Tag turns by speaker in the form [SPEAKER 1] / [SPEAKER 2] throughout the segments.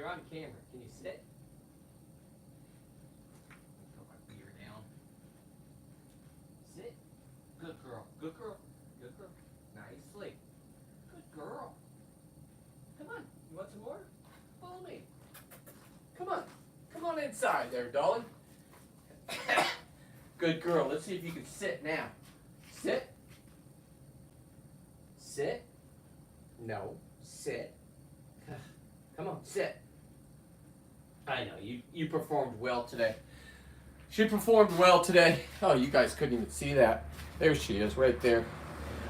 [SPEAKER 1] you're on camera. Can you sit? Put my beer down. Sit. Good girl. Good girl. Good girl. Nicely. Good girl. Come on. You want some more? Follow me. Come on. Come on inside there, Dolly. Good girl. Let's see if you can sit now. Sit. Sit. No. Sit. Come on, sit. I know, you performed well today. She performed well today. Oh, you guys couldn't even see that. There she is, right there.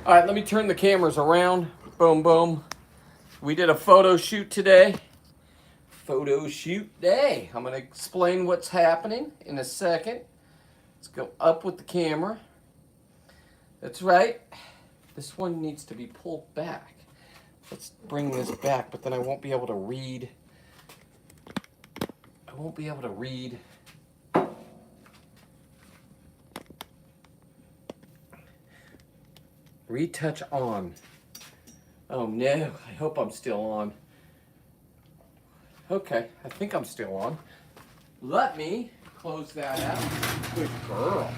[SPEAKER 1] All right, let me turn the cameras around. Boom, boom. We did a photo shoot today. Photo shoot day. I'm going to explain what's happening in a second. Let's go up with the camera. That's right. This one needs to be pulled back. Let's bring this back, but then I won't be able to read. I won't be able to read. Retouch on. Oh no, I hope I'm still on. Okay, I think I'm still on. Let me close that out. Good girl.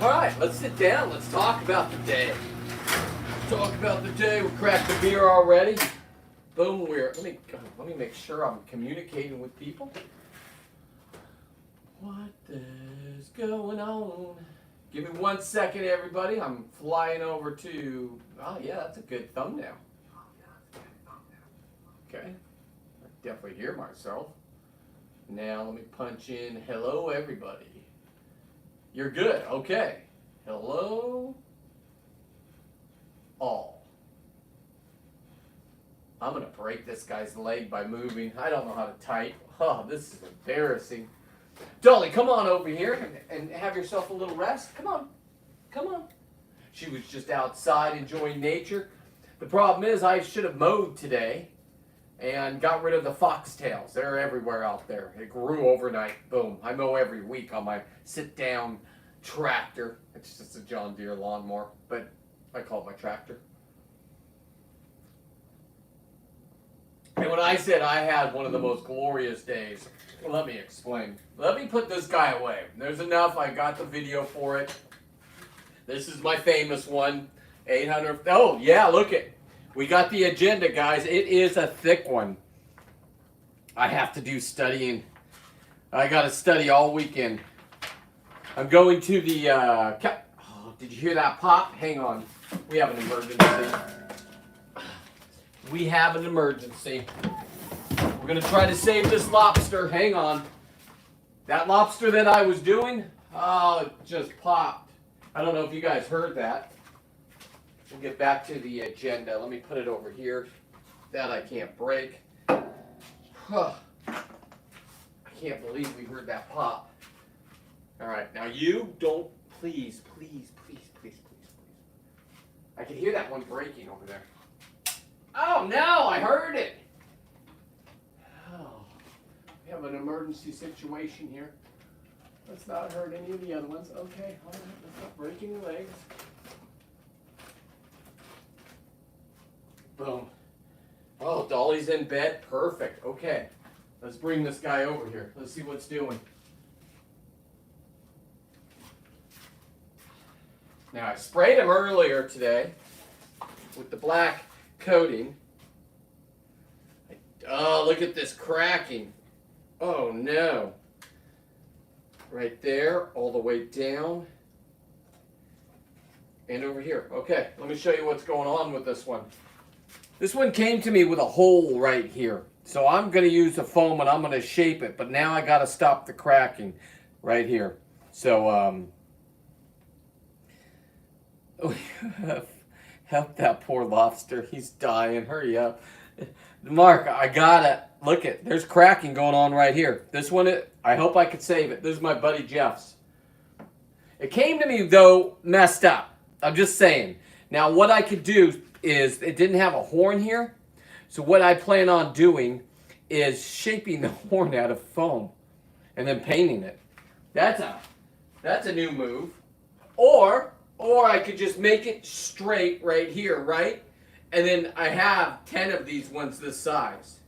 [SPEAKER 1] All right, let's sit down. Let's talk about the day. Talk about the day. We cracked the beer already. Boom. Let me make sure I'm communicating with people. What is going on? Give me 1 second, everybody. I'm flying over to. Oh yeah, that's a good thumbnail. Okay, I definitely hear myself. Now let me punch in. Hello, everybody. You're good. Okay. Hello, all. I'm going to break this guy's leg by moving. I don't know how to type. Oh, this is embarrassing. Dolly, come on over here and have yourself a little rest. Come on. Come on. She was just outside enjoying nature. The problem is I should have mowed today and got rid of the foxtails. They're everywhere out there. It grew overnight. Boom. I mow every week on my sit-down tractor. It's just a John Deere lawnmower, but I call it my tractor. And when I said I had one of the most glorious days, well, let me explain. Let me put this guy away. There's enough. I got the video for it. This is my famous one. 800. Oh, yeah, look it. We got the agenda, guys. It is a thick one. I have to do studying. I got to study all weekend. I'm going to the, oh, did you hear that pop? Hang on. We have an emergency. We have an emergency. We're going to try to save this lobster. Hang on. That lobster that I was doing, oh, it just popped. I don't know if you guys heard that. We'll get back to the agenda. Let me put it over here. That I can't break. Huh. I can't believe we heard that pop. All right, now you don't, please. I can hear that one breaking over there. Oh no, I heard it. Oh, we have an emergency situation here. Let's not hurt any of the other ones. Okay, all right, let's not break any legs. Boom. Oh, Dolly's in bed. Perfect. Okay, let's bring this guy over here. Let's see what's doing. Now, I sprayed him earlier today with the black coating. Oh, look at this cracking. Oh, no. Right there, all the way down. And over here. Okay, let me show you what's going on with this one. This one came to me with a hole right here. So I'm going to use the foam and I'm going to shape it. But now I got to stop the cracking right here. So, help that poor lobster. He's dying. Hurry up. Mark, I got it. Look it. There's cracking going on right here. This one, I hope I could save it. This is my buddy Jeff's. It came to me, though, messed up. I'm just saying. Now, what I could do is, it didn't have a horn here. So what I plan on doing is shaping the horn out of foam and then painting it. That's a new move. Or I could just make it straight right here, right? And then I have 10 of these ones this size.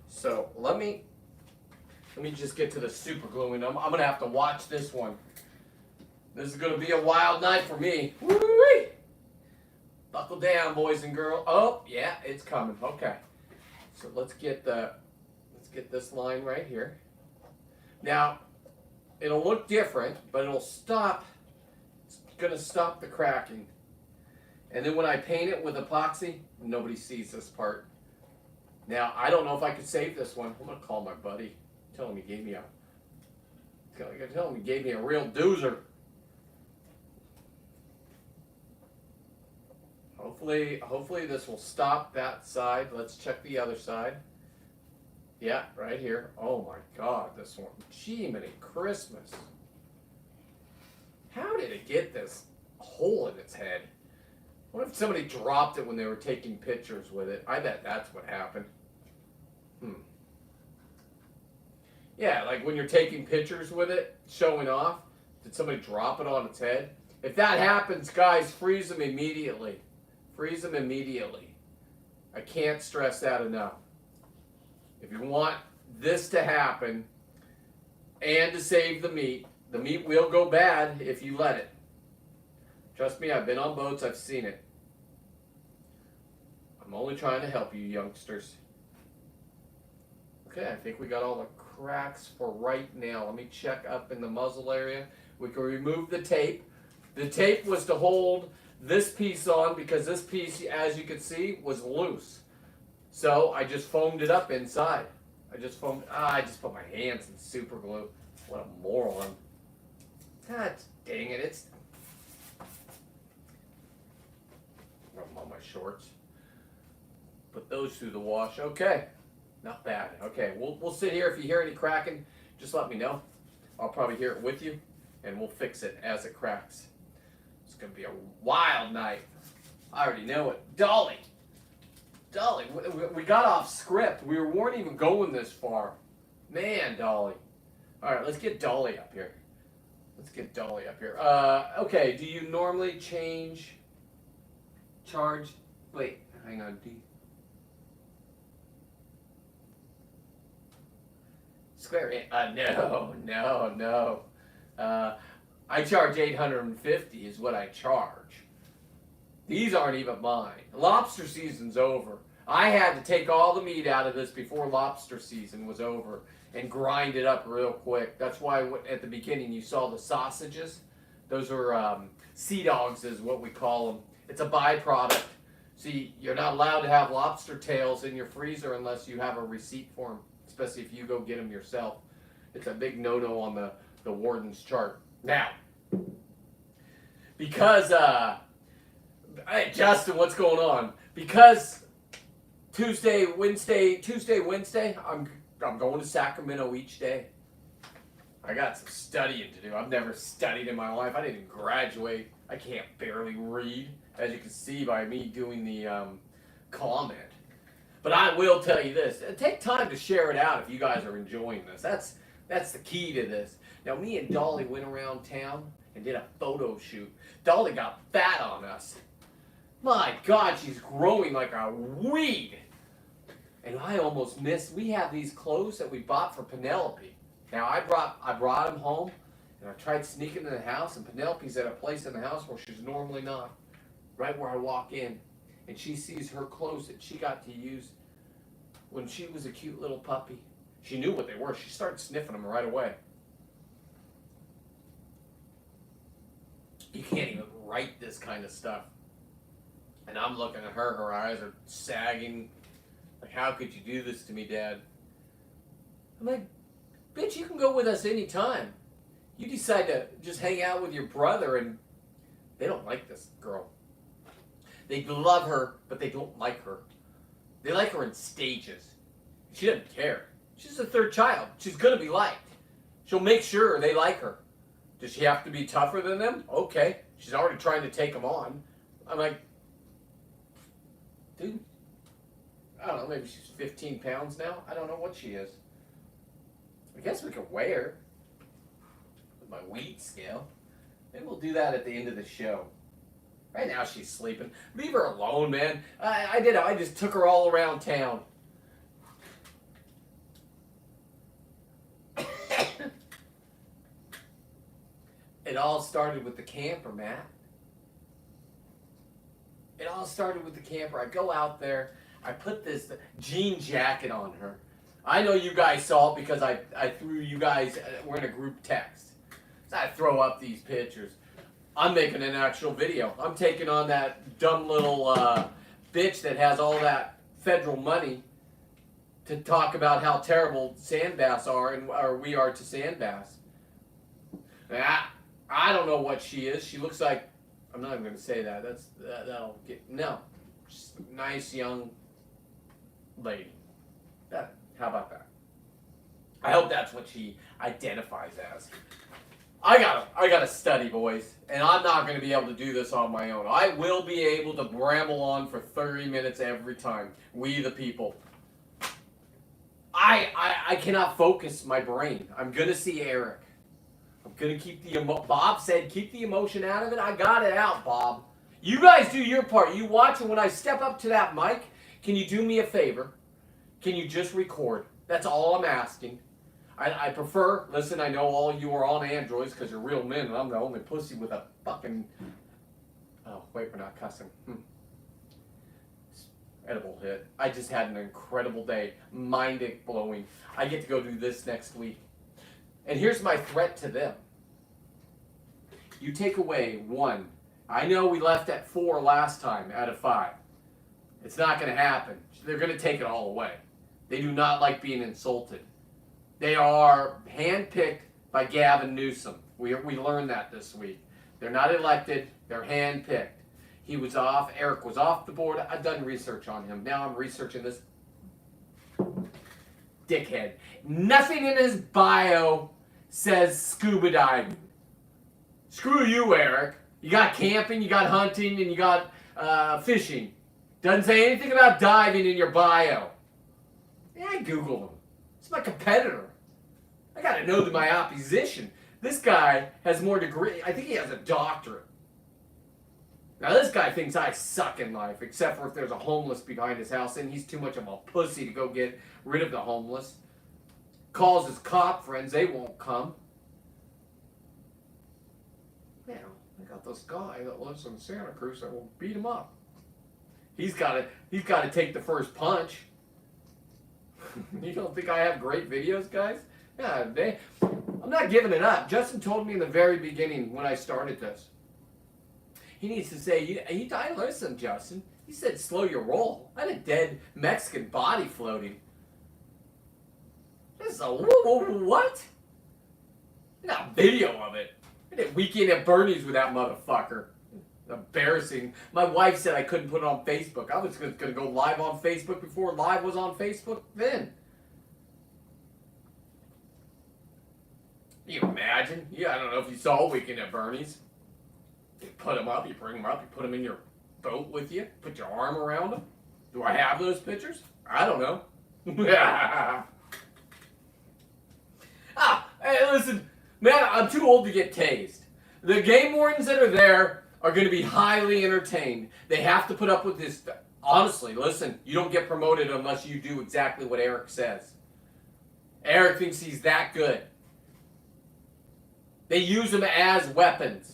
[SPEAKER 1] So let me just get to the super glue, and I'm gonna have to watch this one. This is gonna be a wild night for me. Woo-wee! Buckle down, boys and girls. Oh yeah, it's coming. Okay. So let's get this line right here. Now, it'll look different, but it'll stop. It's gonna stop the cracking. And then when I paint it with epoxy, nobody sees this part. Now, I don't know if I could save this one. I'm gonna call my buddy. Tell him he gave me a real doozer. Hopefully this will stop that side. Let's check the other side. Yeah, right here. Oh my God, this one. Gee, many Christmas. How did it get this hole in its head? What if somebody dropped it when they were taking pictures with it? I bet that's what happened. Yeah, like when you're taking pictures with it, showing off, did somebody drop it on its head? If that happens, guys, freeze them immediately. Freeze them immediately. I can't stress that enough. If you want this to happen and to save the meat will go bad if you let it. Trust me, I've been on boats, I've seen it. I'm only trying to help you youngsters. Okay, I think we got all the cracks for right now. Let me check up in the muzzle area. We can remove the tape. The tape was to hold this piece on because this piece, as you can see, was loose. So I just foamed it up inside. I just put my hands in super glue. What a moron. God dang it, it's... Rub them on my shorts. Put those through the wash. Okay. Not bad. Okay, we'll sit here. If you hear any cracking, just let me know. I'll probably hear it with you, and we'll fix it as it cracks. It's going to be a wild night. I already know it. Dolly, we got off script. We weren't even going this far. Man, Dolly. All right, let's get Dolly up here. Okay, do you normally charge? Wait, hang on. Square it. No. I charge $850 is what I charge. These aren't even mine. Lobster season's over. I had to take all the meat out of this before lobster season was over and grind it up real quick. That's why at the beginning you saw the sausages. Those are sea dogs is what we call them. It's a byproduct. See, you're not allowed to have lobster tails in your freezer unless you have a receipt for them, especially if you go get them yourself. It's a big no-no on the warden's chart. Now, because, hey, Justin, what's going on? Because Tuesday, Wednesday, I'm going to Sacramento each day. I got some studying to do. I've never studied in my life. I didn't graduate. I can't barely read, as you can see by me doing the comment. But I will tell you this. Take time to share it out if you guys are enjoying this. That's the key to this. Now, me and Dolly went around town and did a photo shoot. Dolly got fat on us. My God, she's growing like a weed. And I almost missed. We have these clothes that we bought for Penelope. Now, I brought them home, and I tried sneaking in the house, and Penelope's at a place in the house where she's normally not, right where I walk in. And she sees her clothes that she got to use when she was a cute little puppy. She knew what they were. She started sniffing them right away. You can't even write this kind of stuff. And I'm looking at her. Her eyes are sagging. Like, how could you do this to me, Dad? I'm like, bitch, you can go with us anytime. You decide to just hang out with your brother, and they don't like this girl. They love her, but they don't like her. They like her in stages. She doesn't care. She's the third child. She's going to be liked. She'll make sure they like her. Does she have to be tougher than them? Okay. She's already trying to take them on. I'm like, dude, I don't know, maybe she's 15 pounds now? I don't know what she is. I guess we could weigh her with my weight scale. Maybe we'll do that at the end of the show. Right now she's sleeping. Leave her alone, man. I just took her all around town. It all started with the camper, Matt. It all started with the camper. I go out there. I put this jean jacket on her. I know you guys saw it because I threw you guys, we're in a group text. So I throw up these pictures. I'm making an actual video. I'm taking on that dumb little bitch that has all that federal money to talk about how terrible sand bass are or we are to sand bass. I don't know what she is. She looks like, I'm not even going to say that. That'll get, no. Just a nice young lady. How about that? I hope that's what she identifies as. I gotta study, boys, and I'm not going to be able to do this on my own. I will be able to bramble on for 30 minutes every time. We the people. I cannot focus my brain. I'm going to see Eric. I'm going to keep the Bob said keep the emotion out of it. I got it out, Bob. You guys do your part. You watch, and when I step up to that mic, can you do me a favor? Can you just record? That's all I'm asking. I prefer, listen, I know all you are on Androids because you're real men, and I'm the only pussy with a fucking, oh, wait, we're not cussing. Edible hit. I just had an incredible day. Mind-blowing. I get to go do this next week. And here's my threat to them. You take away 1. I know we left at 4 last time out of 5. It's not going to happen. They're going to take it all away. They do not like being insulted. They are handpicked by Gavin Newsom. We learned that this week. They're not elected. They're handpicked. He was off. Eric was off the board. I've done research on him. Now I'm researching this dickhead. Nothing in his bio says scuba diving. Screw you, Eric. You got camping, you got hunting, and you got fishing. Doesn't say anything about diving in your bio. Yeah, I Googled him. He's my competitor. I got to know my opposition. This guy has more degree. I think he has a doctorate. Now this guy thinks I suck in life, except for if there's a homeless behind his house, and he's too much of a pussy to go get rid of the homeless. Calls his cop friends, they won't come. Man, I got this guy that lives in Santa Cruz that will beat him up. He's got to take the first punch. You don't think I have great videos, guys? Yeah, I'm not giving it up. Justin told me in the very beginning when I started this. He needs to say, listen, Justin. He said, slow your roll. I had a dead Mexican body floating. This is a what? Not video of it. I did Weekend at Bernie's with that motherfucker. Embarrassing. My wife said I couldn't put it on Facebook. I was going to go live on Facebook before live was on Facebook then. You imagine? Yeah, I don't know if you saw Weekend at Bernie's. You put them up, you bring them up, you put them in your boat with you, put your arm around them. Do I have those pictures? I don't know. Hey, listen, man, I'm too old to get tased. The game wardens that are there are going to be highly entertained. They have to put up with this. Honestly, listen, you don't get promoted unless you do exactly what Eric says. Eric thinks he's that good. They use them as weapons.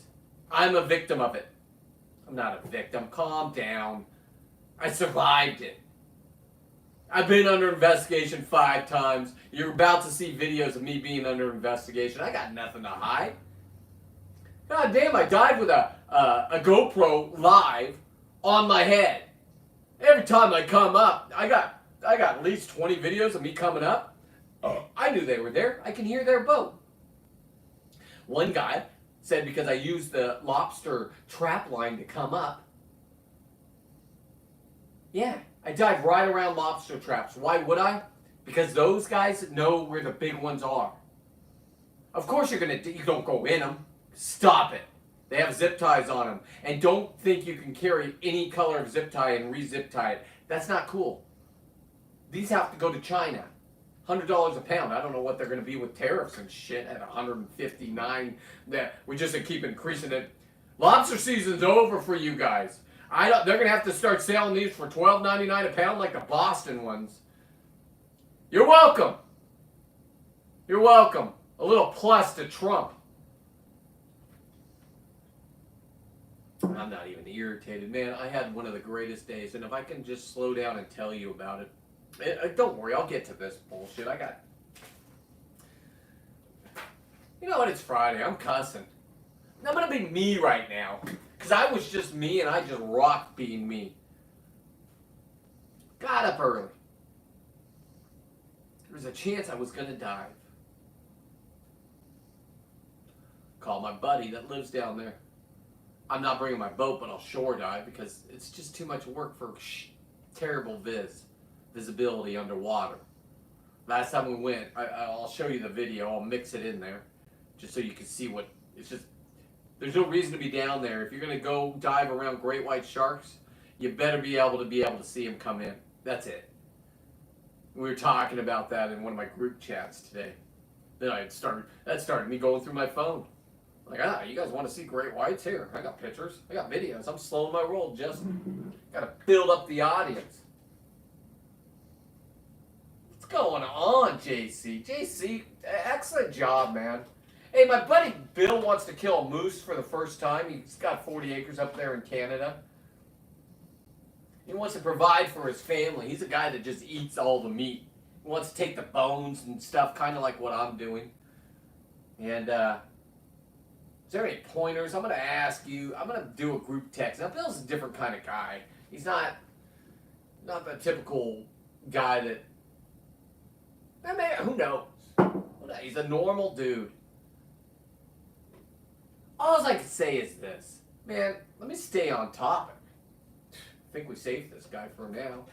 [SPEAKER 1] I'm a victim of it. I'm not a victim. Calm down. I survived it. I've been under investigation 5 times. You're about to see videos of me being under investigation. I got nothing to hide. God damn, I died with a GoPro live on my head. Every time I come up, I got at least 20 videos of me coming up. I knew they were there. I can hear their boat. One guy said because I used the lobster trap line to come up. Yeah, I dive right around lobster traps. Why would I? Because those guys know where the big ones are. Of course you don't go in them. Stop it. They have zip ties on them. And don't think you can carry any color of zip tie and re-zip tie it. That's not cool. These have to go to China. $100 a pound. I don't know what they're going to be with tariffs and shit at 159. That we just keep increasing it. Lobster season's over for you guys. They're gonna have to start selling these for $12.99 a pound like the Boston ones. You're welcome. You're welcome. A little plus to Trump. I'm not even irritated, man. I had one of the greatest days, and if I can just slow down and tell you about it, don't worry, I'll get to this bullshit. You know what? It's Friday. I'm cussing. I'm gonna be me right now, because I was just me, and I just rocked being me. Got up early. There was a chance I was gonna dive. Called my buddy that lives down there. I'm not bringing my boat, but I'll shore dive because it's just too much work for terrible visibility underwater. Last time we went, I'll show you the video. I'll mix it in there just so you can see what it's just. There's no reason to be down there. If you're going to go dive around great white sharks, you better be able to see them come in. That's it. We were talking about that in one of my group chats today. Then that started me going through my phone. Like, you guys want to see great whites? Here, I got pictures. I got videos. I'm slowing my roll, just got to build up the audience. What's going on, JC? JC, excellent job, man. Hey, my buddy Bill wants to kill a moose for the first time. He's got 40 acres up there in Canada. He wants to provide for his family. He's a guy that just eats all the meat. He wants to take the bones and stuff, kind of like what I'm doing. And, is there any pointers? I'm going to ask you. I'm going to do a group text. Now, Bill's a different kind of guy. He's not the typical guy that, who knows? He's a normal dude. All I can say is this. Man, let me stay on topic. I think we saved this guy for now.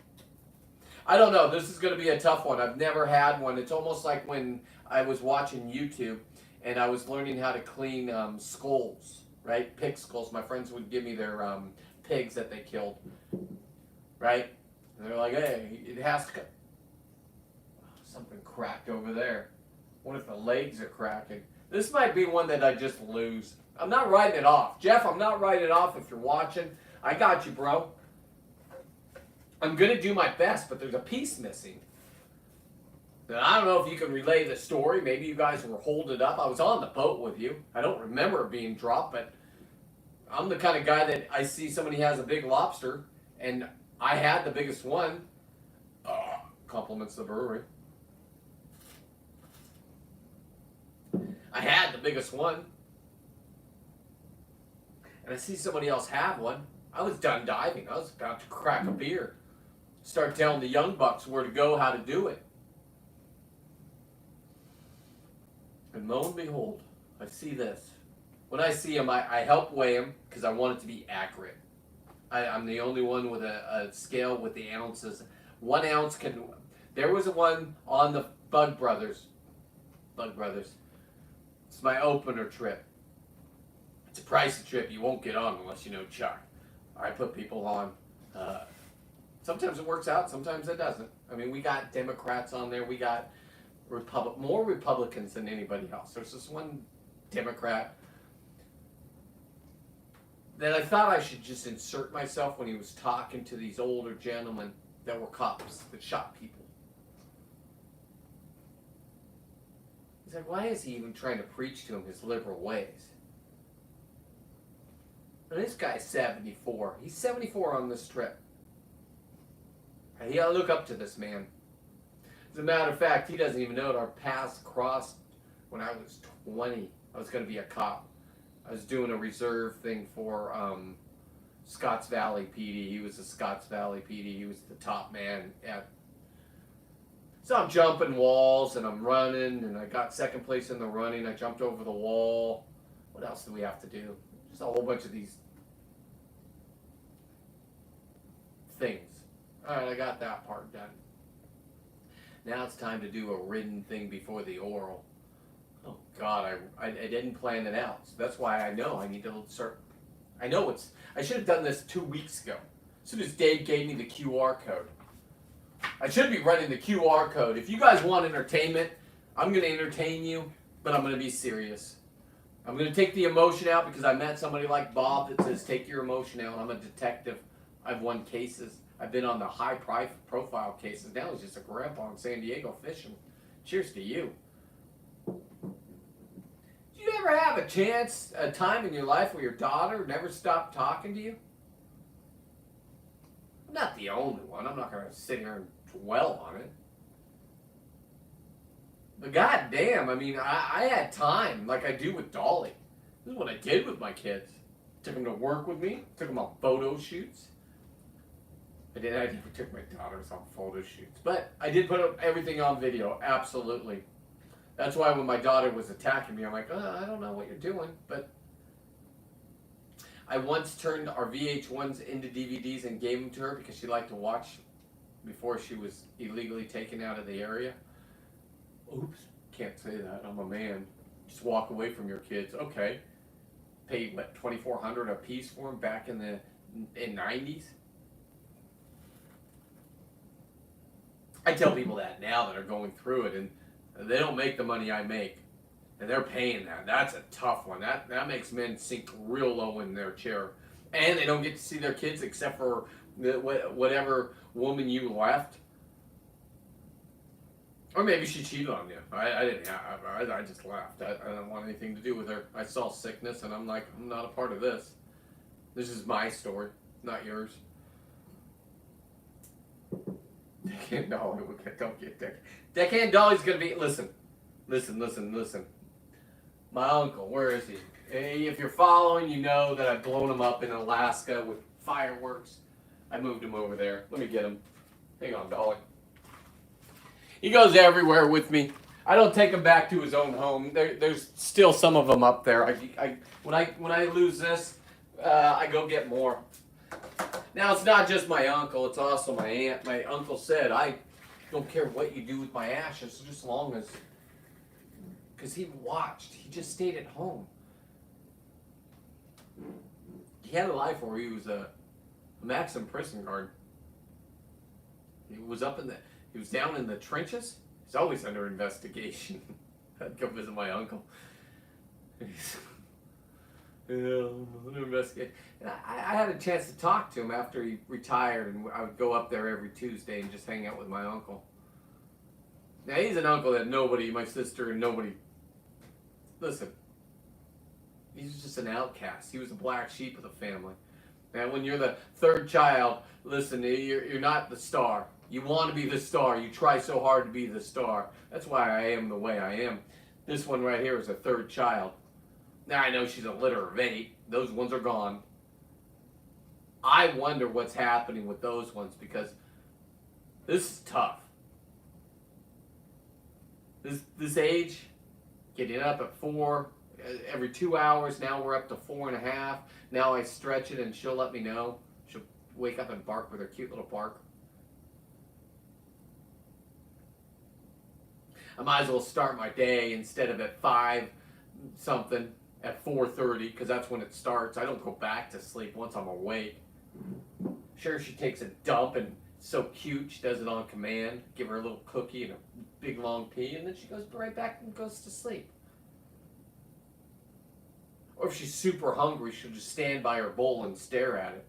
[SPEAKER 1] I don't know. This is going to be a tough one. I've never had one. It's almost like when I was watching YouTube and I was learning how to clean skulls, right? Pig skulls. My friends would give me their pigs that they killed, right? And they're like, hey, it has to... Something cracked over there. What if the legs are cracking? This might be one that I just lose. I'm not writing it off. Jeff, I'm not writing it off if you're watching. I got you, bro. I'm going to do my best, but there's a piece missing. Now, I don't know if you can relay the story. Maybe you guys were holding up. I was on the boat with you. I don't remember it being dropped, but I'm the kind of guy that I see somebody has a big lobster, and I had the biggest one. Compliments the brewery. I had the biggest one. And I see somebody else have one. I was done diving. I was about to crack a beer. Start telling the young bucks where to go, how to do it. And lo and behold, I see this. When I see him, I help weigh him because I want it to be accurate. I'm the only one with a scale with the ounces. 1 ounce can... There was one on the Bug Brothers. It's my opener trip. It's a pricey trip you won't get on unless you know Chuck. I put people on. Sometimes it works out, sometimes it doesn't. I mean, we got Democrats on there. We got more Republicans than anybody else. There's this one Democrat that I thought I should just insert myself when he was talking to these older gentlemen that were cops that shot people. He's like, why is he even trying to preach to him his liberal ways? And this guy's 74. He's 74 on this trip. And I look up to this man. As a matter of fact, he doesn't even know it. Our paths crossed when I was 20. I was going to be a cop. I was doing a reserve thing for Scotts Valley PD. He was a Scotts Valley PD. He was the top man at... So I'm jumping walls and I'm running and I got second place in the running. I jumped over the wall. What else do we have to do? Just a whole bunch of these things. Alright, I got that part done. Now it's time to do a written thing before the oral. Oh God, I didn't plan it out. So that's why I know I need to start. I should have done this 2 weeks ago. As soon as Dave gave me the QR code. I should be running the QR code. If you guys want entertainment, I'm going to entertain you, but I'm going to be serious. I'm going to take the emotion out because I met somebody like Bob that says take your emotion out. I'm a detective. I've won cases. I've been on the high profile cases. Now he's just a grandpa in San Diego fishing. Cheers to you. Do you ever have a time in your life where your daughter never stopped talking to you? I'm not the only one. I'm not going to sit here and dwell on it. But goddamn, I mean, I had time like I do with Dolly. This is what I did with my kids. Took them to work with me. Took them on photo shoots. I never took my daughters on photo shoots. But I did put everything on video, absolutely. That's why when my daughter was attacking me, I'm like, I don't know what you're doing. But I once turned our VH1s into DVDs and gave them to her because she liked to watch before she was illegally taken out of the area. Oops, can't say that. I'm a man. Just walk away from your kids. Okay. Paid what, $2,400 a piece for them back in the 90s? I tell people that now that are going through it, and they don't make the money I make, and they're paying that. That's a tough one. That makes men sink real low in their chair, and they don't get to see their kids except for whatever woman you left. Or maybe she cheated on you. I didn't. I just left. I don't want anything to do with her. I saw sickness, and I'm like, I'm not a part of this. This is my story, not yours. Deckhand Dolly, don't get Deckhand Dolly's gonna be. Listen. My uncle, where is he? Hey, if you're following, you know that I've blown him up in Alaska with fireworks. I moved him over there. Let me get him. Hang on, Dolly. He goes everywhere with me. I don't take him back to his own home. There's still some of them up there. When I lose this, I go get more. Now it's not just my uncle. It's also my aunt. My uncle said, "I don't care what you do with my ashes, just as long as." Because he watched. He just stayed at home. He had a life where he was a Maxim prison guard. He was down in the trenches. He's always under investigation. I'd go visit my uncle. Under investigation. And I had a chance to talk to him after he retired, and I would go up there every Tuesday and just hang out with my uncle. Now he's an uncle that nobody, my sister and nobody, listen, he's just an outcast. He was a black sheep of the family. And when you're the third child, listen, you're not the star. You want to be the star. You try so hard to be the star. That's why I am the way I am. This one right here is a third child. Now I know she's a litter of 8. Those ones are gone. I wonder what's happening with those ones because this is tough. This age, getting up at 4, every 2 hours. Now we're up to 4.5. Now I stretch it and she'll let me know. She'll wake up and bark with her cute little bark. I might as well start my day instead of at 5 something at 4:30 because that's when it starts. I don't go back to sleep once I'm awake. Sure, she takes a dump and so cute. She does it on command. Give her a little cookie and a big long pee, and then she goes right back and goes to sleep. Or if she's super hungry, she'll just stand by her bowl and stare at it.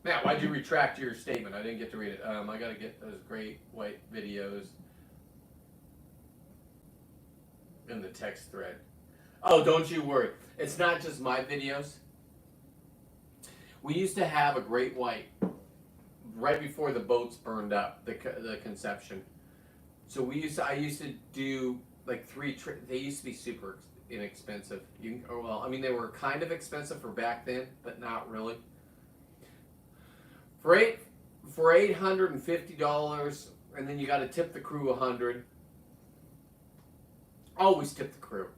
[SPEAKER 1] Matt, why'd you retract your statement? I didn't get to read it. I got to get those great white videos in the text thread. Oh, don't you worry. It's not just my videos. We used to have a great white right before the boats burned up, the conception. So I used to do like 3 trips. They used to be super inexpensive. They were kind of expensive for back then, but not really. For $850, and then you got to tip the crew $100. Always tip the crew.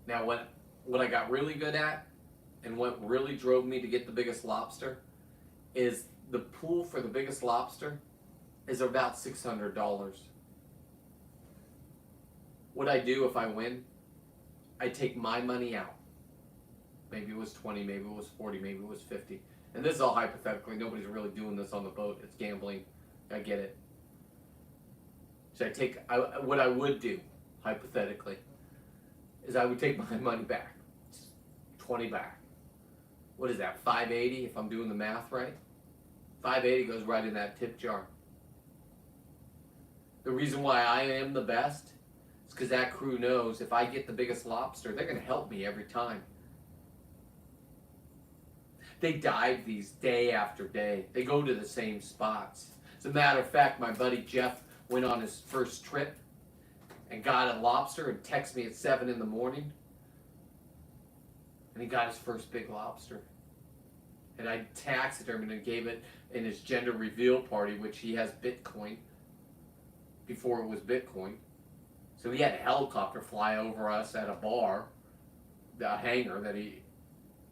[SPEAKER 1] Now, what I got really good at, and what really drove me to get the biggest lobster, is the pool for the biggest lobster is about $600. What I do if I win, I take my money out. Maybe it was 20, maybe it was 40, maybe it was 50. And this is all hypothetically. Nobody's really doing this on the boat. It's gambling. I get it. So what I would do, hypothetically, is I would take my money back. 20 back. What is that, $5.80 if I'm doing the math right? $5.80 goes right in that tip jar. The reason why I am the best is because that crew knows if I get the biggest lobster, they're going to help me every time. They dive these day after day. They go to the same spots. As a matter of fact, my buddy Jeff went on his first trip and got a lobster and texted me at 7 in the morning. And he got his first big lobster. And I taxidermied and gave it in his gender reveal party, which he has Bitcoin, before it was Bitcoin. So he had a helicopter fly over us at a bar, the hangar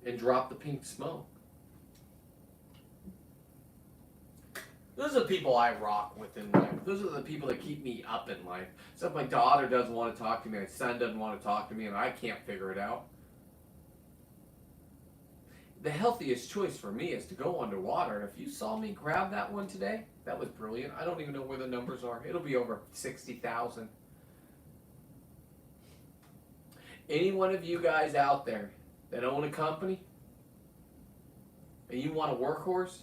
[SPEAKER 1] and drop the pink smoke. Those are the people I rock with in life. Those are the people that keep me up in life. So if my daughter doesn't want to talk to me, my son doesn't want to talk to me, and I can't figure it out, the healthiest choice for me is to go underwater. And if you saw me grab that one today, that was brilliant. I don't even know where the numbers are. It'll be over 60,000. Any one of you guys out there that own a company and you want a workhorse,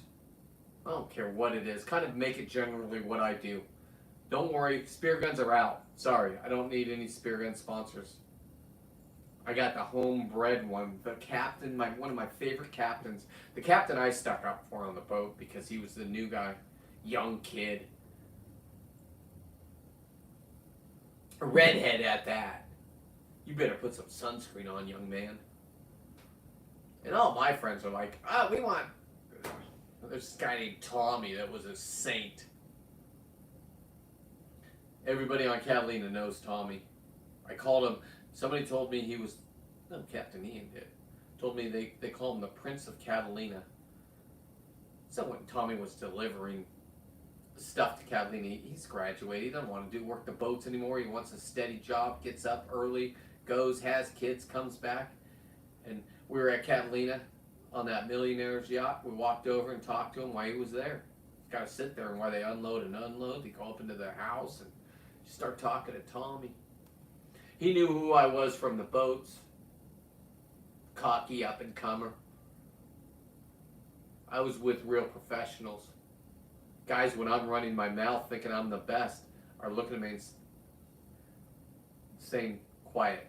[SPEAKER 1] I don't care what it is. Kind of make it generally what I do. Don't worry, spear guns are out. Sorry, I don't need any spear gun sponsors. I got the homebred one. The captain, one of my favorite captains. The captain I stuck up for on the boat because he was the new guy. Young kid. A redhead at that. You better put some sunscreen on, young man. And all my friends are like, we want... There's this guy named Tommy that was a saint. Everybody on Catalina knows Tommy. I called him, somebody told me he was, no, Captain Ian did, told me they call him the Prince of Catalina. So when Tommy was delivering stuff to Catalina, he's graduated, he doesn't want to work the boats anymore, he wants a steady job, gets up early, goes, has kids, comes back. And we were at Catalina on that millionaire's yacht. We walked over and talked to him while he was there. Got to sit there, and while they unload, they go up into their house and start talking to Tommy. He knew who I was from the boats. Cocky up-and-comer. I was with real professionals. Guys, when I'm running my mouth thinking I'm the best, are looking at me and saying, quiet.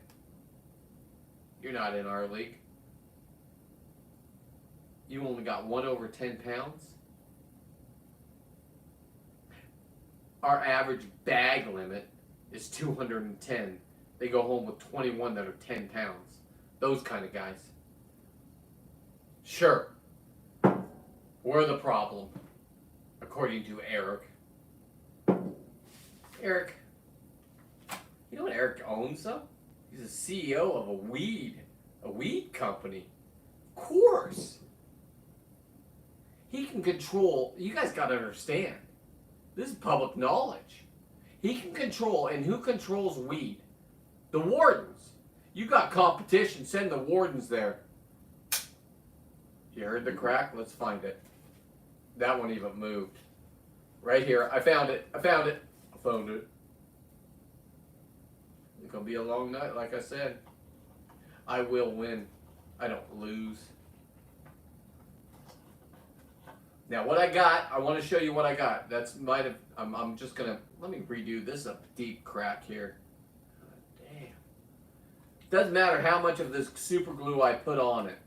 [SPEAKER 1] You're not in our league. You only got 1 over 10 pounds. Our average bag limit is 210. They go home with 21 that are 10 pounds. Those kind of guys. Sure, we're the problem, according to Eric. Eric, you know what Eric owns though? He's a CEO of a weed company. Of course. He can control, you guys got to understand, this is public knowledge. He can control, and who controls weed? The wardens. You got competition, send the wardens there. You heard the crack? Let's find it. That one even moved. Right here, I found it. I found it. It's going to be a long night, like I said. I will win. I don't lose. Now what I got, I want to show you what I got. I'm just going to, let me redo this a deep crack here. Damn. Doesn't matter how much of this super glue I put on it.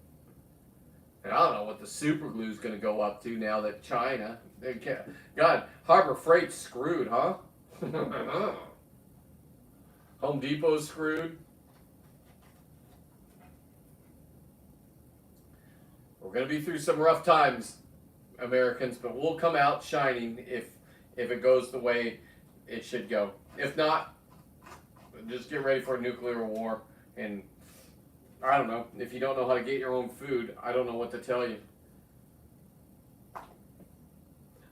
[SPEAKER 1] And I don't know what the super glue is going to go up to now that China, God, Harbor Freight's screwed, huh? Home Depot's screwed. We're going to be through some rough times, Americans, but we'll come out shining if it goes the way it should go. If not, just get ready for a nuclear war. And I don't know, if you don't know how to get your own food, I don't know what to tell you.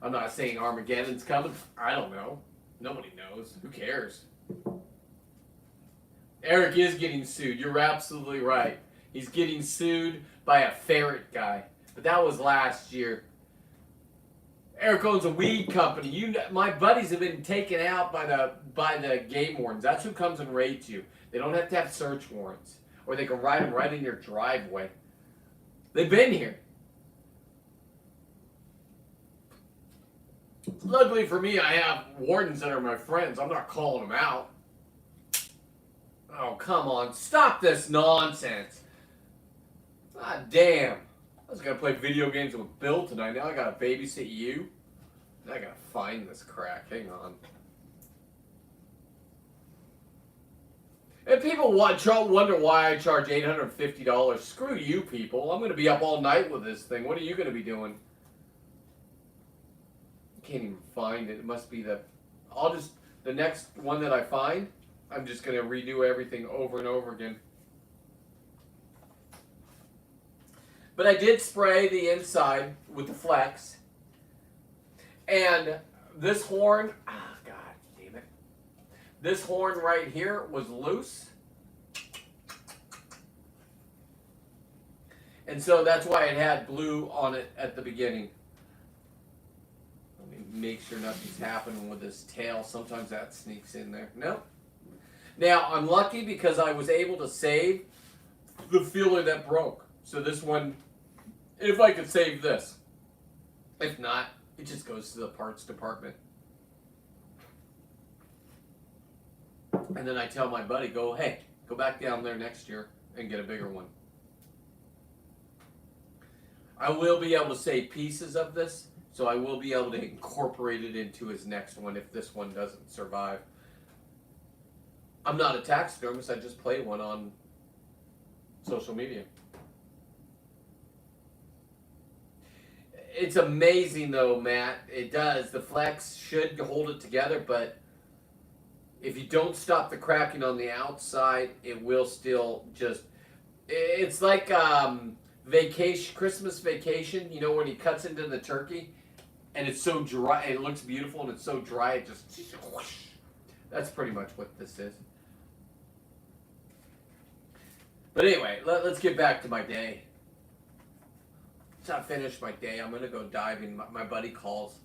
[SPEAKER 1] I'm not saying Armageddon's coming. I don't know. Nobody knows. Who cares? Eric is getting sued. You're absolutely right. He's getting sued by a ferret guy. But that was last year. Eric owns a weed company. My buddies have been taken out by the game wardens. That's who comes and raids you. They don't have to have search warrants, or they can ride them right in your driveway. They've been here. Luckily for me, I have wardens that are my friends. I'm not calling them out. Oh, come on. Stop this nonsense. God damn. I was going to play video games with Bill tonight. Now I got to babysit you. Now I got to find this crack. Hang on. And people wonder why I charge $850. Screw you people. I'm going to be up all night with this thing. What are you going to be doing? I can't even find it. It must be the next one that I find, I'm just going to redo everything over and over again. But I did spray the inside with the Flex. And this horn, God damn it. This horn right here was loose. And so that's why it had blue on it at the beginning. Let me make sure nothing's happening with this tail. Sometimes that sneaks in there. No. Now, I'm lucky because I was able to save the feeler that broke. So this one, if I could save this. If not, it just goes to the parts department. And then I tell my buddy, hey, go back down there next year and get a bigger one. I will be able to save pieces of this, so I will be able to incorporate it into his next one if this one doesn't survive. I'm not a taxidermist, I just play one on social media. It's amazing though, Matt. It does. The Flex should hold it together, but if you don't stop the cracking on the outside, it will still just... It's like Christmas Vacation, you know, when he cuts into the turkey and it's so dry, it looks beautiful and it's so dry, it just... Whoosh. That's pretty much what this is. But anyway, let's get back to my day. Once I finish my day, I'm going to go diving. My buddy calls.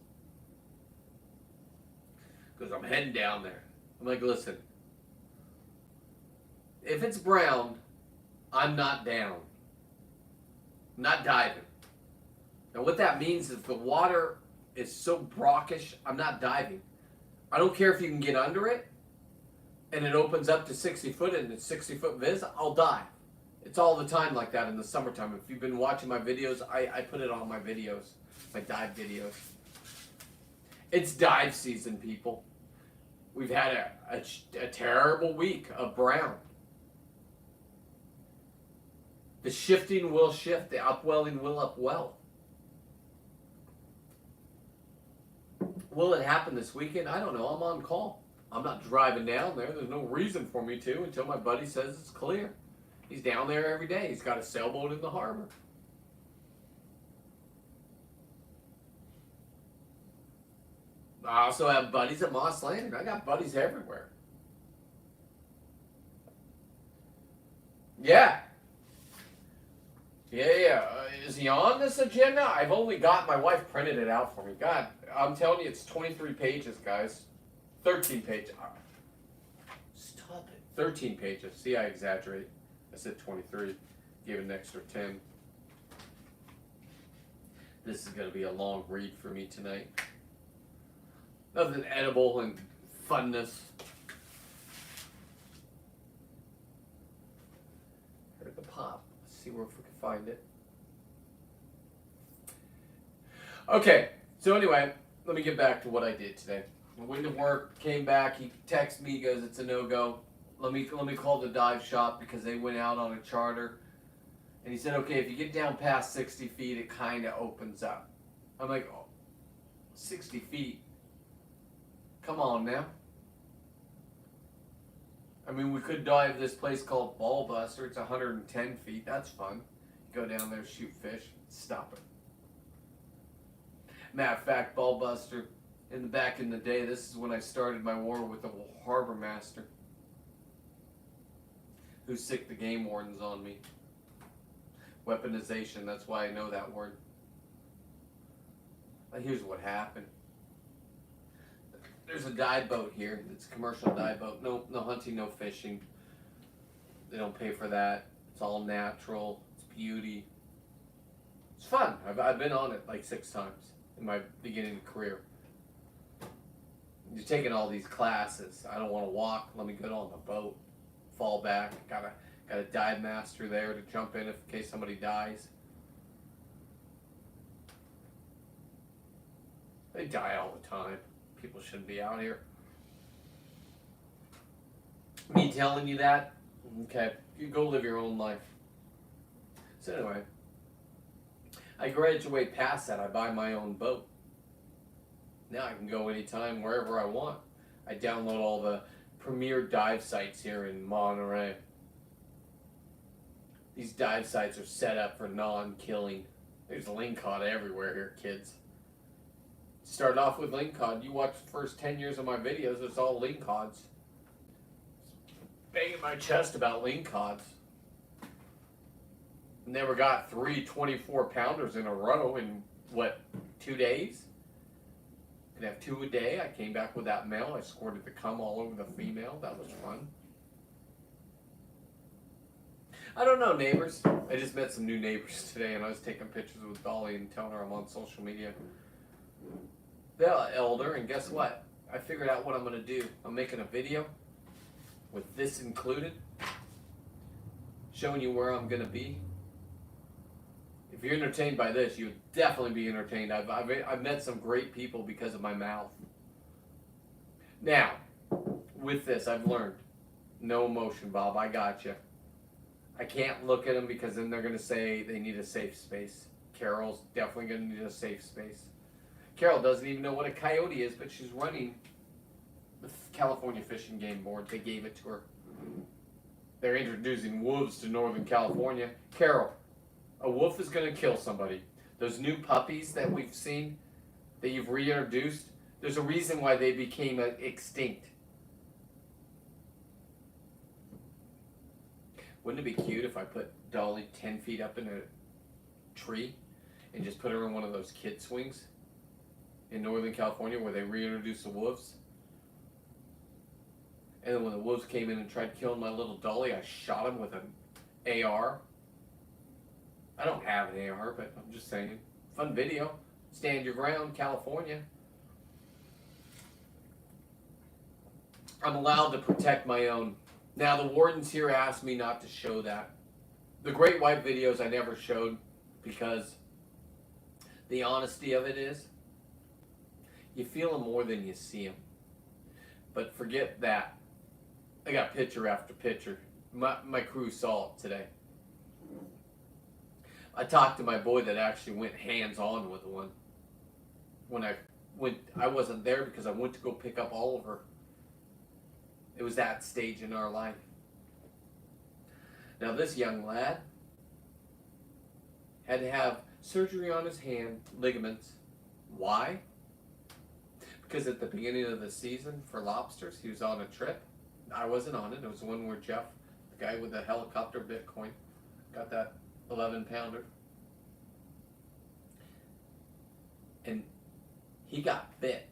[SPEAKER 1] Because I'm heading down there. I'm like, listen. If it's brown, I'm not down. I'm not diving. Now what that means is the water is so brackish, I'm not diving. I don't care if you can get under it, and it opens up to 60 foot and it's 60 foot viz, I'll dive. It's all the time like that in the summertime. If you've been watching my videos, I put it on my videos, my dive videos. It's dive season, people. We've had a terrible week of brown. The shifting will shift. The upwelling will upwell. Will it happen this weekend? I don't know. I'm on call. I'm not driving down there. There's no reason for me to until my buddy says it's clear. He's down there every day. He's got a sailboat in the harbor. I also have buddies at Moss Landing. I got buddies everywhere. Yeah. Yeah. Is he on this agenda? I've only got, my wife printed it out for me. God, I'm telling you, it's 23 pages, guys. 13 pages. Stop it. 13 pages. See, I exaggerate. I said 23. Gave it an extra 10. This is going to be a long read for me tonight. Nothing edible and funness. Heard the pop. Let's see where if we can find it. Okay, so anyway, let me get back to what I did today. I went to work, came back, he texted me, he goes, it's a no-go. Let me call the dive shop because they went out on a charter. And he said, okay, if you get down past 60 feet, it kind of opens up. I'm like, oh, 60 feet? Come on now. I mean, we could dive this place called Ball Buster. It's 110 feet. That's fun. Go down there, shoot fish, stop it. Matter of fact, Ball Buster, back in the day, this is when I started my war with the harbor master who sicked the game wardens on me. Weaponization, that's why I know that word. Here's what happened. There's a dive boat here. It's a commercial dive boat. No hunting, no fishing. They don't pay for that. It's all natural. It's beauty. It's fun. I've been on it like 6 times in my beginning career. You're taking all these classes. I don't want to walk. Let me get on the boat. Fall back. Got a dive master there to jump in case somebody dies. They die all the time. People shouldn't be out here. Me telling you that? Okay, you go live your own life. So anyway, I graduate past that. I buy my own boat. Now I can go anytime, wherever I want. I download all the premier dive sites here in Monterey. These dive sites are set up for non-killing. There's lingcod everywhere here, kids. Start off with lingcod. You watch the first 10 years of my videos, it's all lingcods. Banging my chest about lingcods. Never got 3 24-pounders in a row in, 2 days? Could have 2 a day. I came back with that male. I squirted the cum all over the female. That was fun. I don't know, neighbors. I just met some new neighbors today, and I was taking pictures with Dolly and telling her I'm on social media. They're elder, and guess what? I figured out what I'm going to do. I'm making a video with this included, showing you where I'm going to be. If you're entertained by this, you'll definitely be entertained. I've met some great people because of my mouth. Now, with this, I've learned no emotion, Bob. I got you. I can't look at them because then they're going to say they need a safe space. Carol's definitely going to need a safe space. Carol doesn't even know what a coyote is, but she's running the California Fishing Game Board. They gave it to her. They're introducing wolves to Northern California. Carol, a wolf is going to kill somebody. Those new puppies that we've seen, that you've reintroduced, there's a reason why they became extinct. Wouldn't it be cute if I put Dolly 10 feet up in a tree and just put her in one of those kid swings in Northern California where they reintroduced the wolves? And then when the wolves came in and tried killing my little Dolly, I shot him with an AR. I don't have an AR, but I'm just saying. Fun video. Stand your ground, California. I'm allowed to protect my own. Now, the wardens here asked me not to show that. The great white videos I never showed because the honesty of it is you feel them more than you see them. But forget that. I got picture after picture. My crew saw it today. I talked to my boy that actually went hands-on with one. When I wasn't there because I went to go pick up Oliver. It was that stage in our life. Now this young lad had to have surgery on his hand, ligaments. Why? Because at the beginning of the season for lobsters, he was on a trip. I wasn't on it. It was the one where Jeff, the guy with the helicopter Bitcoin, got that 11-pounder. And he got bit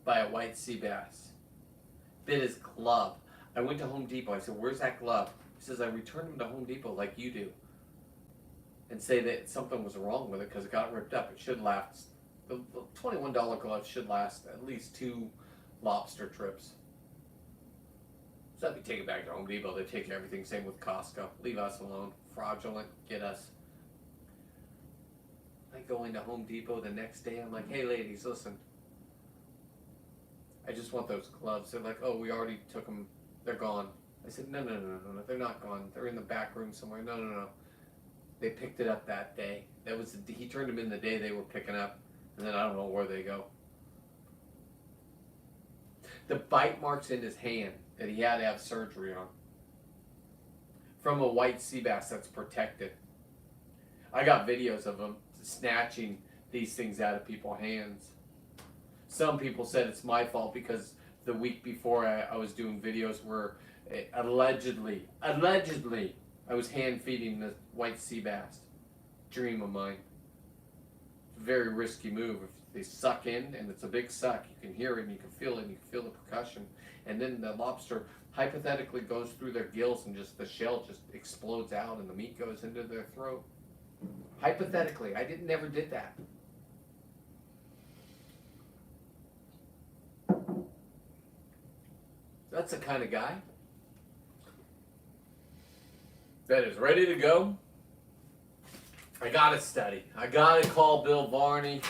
[SPEAKER 1] by a white sea bass. Bit his glove. I went to Home Depot. I said, "Where's that glove?" He says, "I returned him to Home Depot like you do." And say that something was wrong with it because it got ripped up. It should last. The $21 glove should last at least 2 lobster trips. So let me take it back to Home Depot. They take everything. Same with Costco. Leave us alone. Fraudulent. Get us. I go into Home Depot the next day. I'm like, "Hey, ladies, listen. I just want those gloves." They're like, "Oh, we already took them. They're gone." I said, No. They're not gone. They're in the back room somewhere." No. They picked it up that day. He turned them in the day they were picking up, and then I don't know where they go. The bite marks in his hand that he had to have surgery on from a white sea bass that's protected. I got videos of him snatching these things out of people's hands. Some people said it's my fault because the week before I was doing videos where allegedly, I was hand feeding the white sea bass. Dream of mine. very risky move. If they suck in, and it's a big suck, you can hear it and you can feel it and you can feel the percussion. And then the lobster hypothetically goes through their gills and just the shell just explodes out and the meat goes into their throat. Hypothetically, I never did that. That's the kind of guy that is ready to go. I gotta study. I gotta call Bill Varney.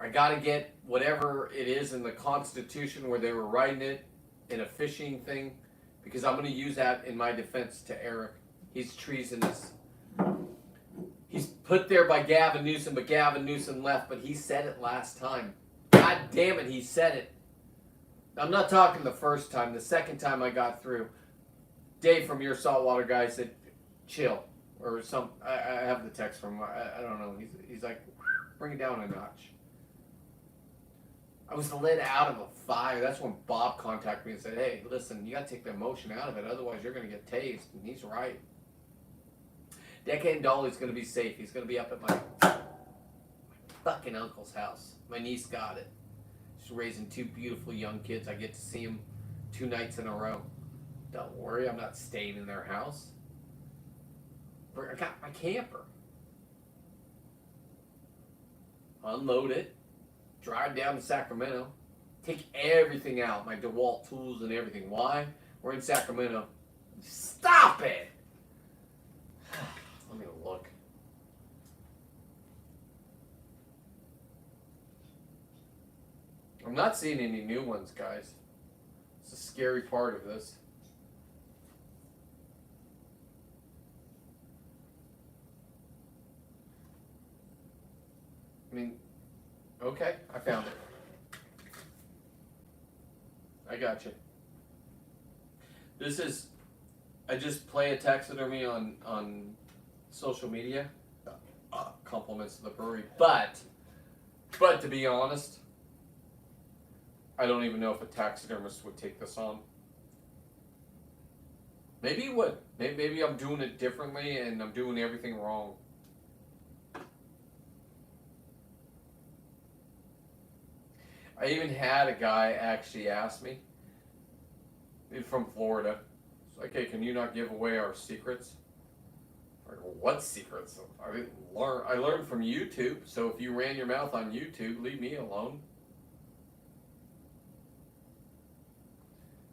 [SPEAKER 1] I gotta get whatever it is in the Constitution where they were writing it in a fishing thing, because I'm gonna use that in my defense to Eric. He's treasonous. He's put there by Gavin Newsom, but Gavin Newsom left, but he said it last time. God damn it, he said it. I'm not talking the first time. The second time I got through, Dave from Your Saltwater Guy said, chill. Or some, I have the text from him. I don't know. He's like, bring it down a notch. I was let out of a fire. That's when Bob contacted me and said, hey, listen, you got to take the emotion out of it. Otherwise, you're going to get tased. And he's right. Decade and Dolly's going to be safe. He's going to be up at my fucking uncle's house. My niece got it. She's raising 2 beautiful young kids. I get to see them 2 nights in a row. Don't worry, I'm not staying in their house. I got my camper. Unload it. Drive down to Sacramento. Take everything out. My DeWalt tools and everything. Why? We're in Sacramento. Stop it! Let me look. I'm not seeing any new ones, guys. It's a scary part of this. I mean, okay, I found it. I got you. This is, I just play a taxidermy on social media. Compliments to the brewery, but to be honest, I don't even know if a taxidermist would take this on. Maybe he would. Maybe I'm doing it differently and I'm doing everything wrong. I even had a guy actually ask me, he's from Florida, it's like, hey, can you not give away our secrets? I go, what secrets? I learned from YouTube, so if you ran your mouth on YouTube, leave me alone.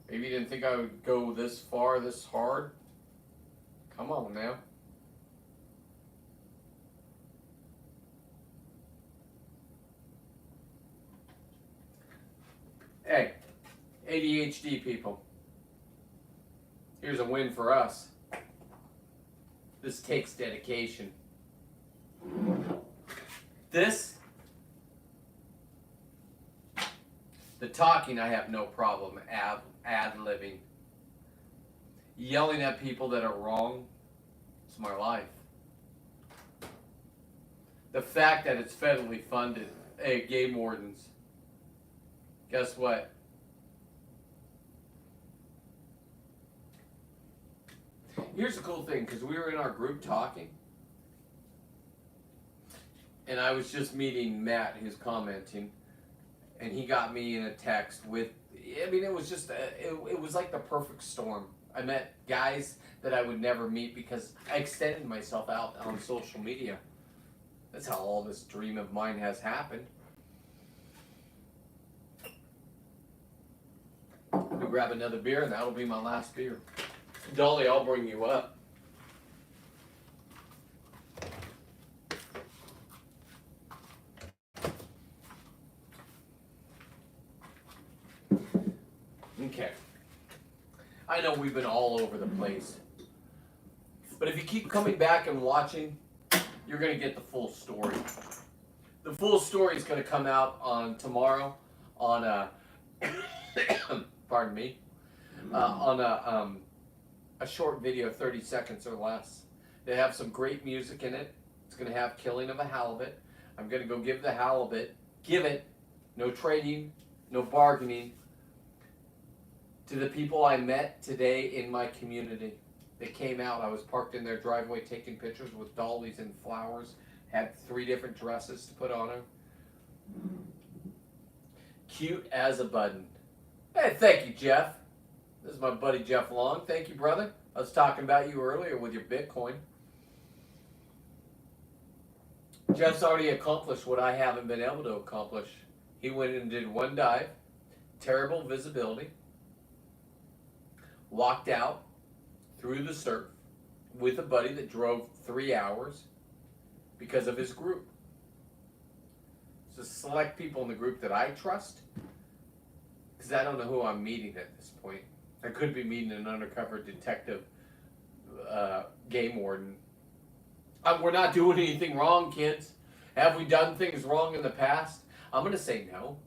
[SPEAKER 1] Maybe you didn't think I would go this far, this hard? Come on now. Hey, ADHD people. Here's a win for us. This takes dedication. The talking I have no problem ad-libbing. Yelling at people that are wrong, it's my life. The fact that it's federally funded, hey, game wardens, guess what? Here's the cool thing, because we were in our group talking, and I was just meeting Matt, who's commenting, and he got me in a text with, I mean, it was just, it was like the perfect storm. I met guys that I would never meet because I extended myself out on social media. That's how all this dream of mine has happened. We'll grab another beer, and that'll be my last beer. Dolly, I'll bring you up. Okay. I know we've been all over the place. But if you keep coming back and watching, you're going to get the full story. The full story is going to come out on tomorrow on pardon me, on a short video, 30 seconds or less. They have some great music in it. It's going to have killing of a halibut. I'm going to go give the halibut, no trading, no bargaining, to the people I met today in my community. They came out. I was parked in their driveway taking pictures with dollies and flowers Had 3 different dresses to put on her. Cute as a button. Hey, thank you, Jeff. This is my buddy Jeff Long. Thank you, brother. I was talking about you earlier with your Bitcoin. Jeff's already accomplished what I haven't been able to accomplish. He went and did 1 dive, terrible visibility, walked out through the surf with a buddy that drove 3 hours because of his group. So select people in the group that I trust, because I don't know who I'm meeting at this point. I could be meeting an undercover detective, game warden. We're not doing anything wrong, kids. Have we done things wrong in the past? I'm going to say no.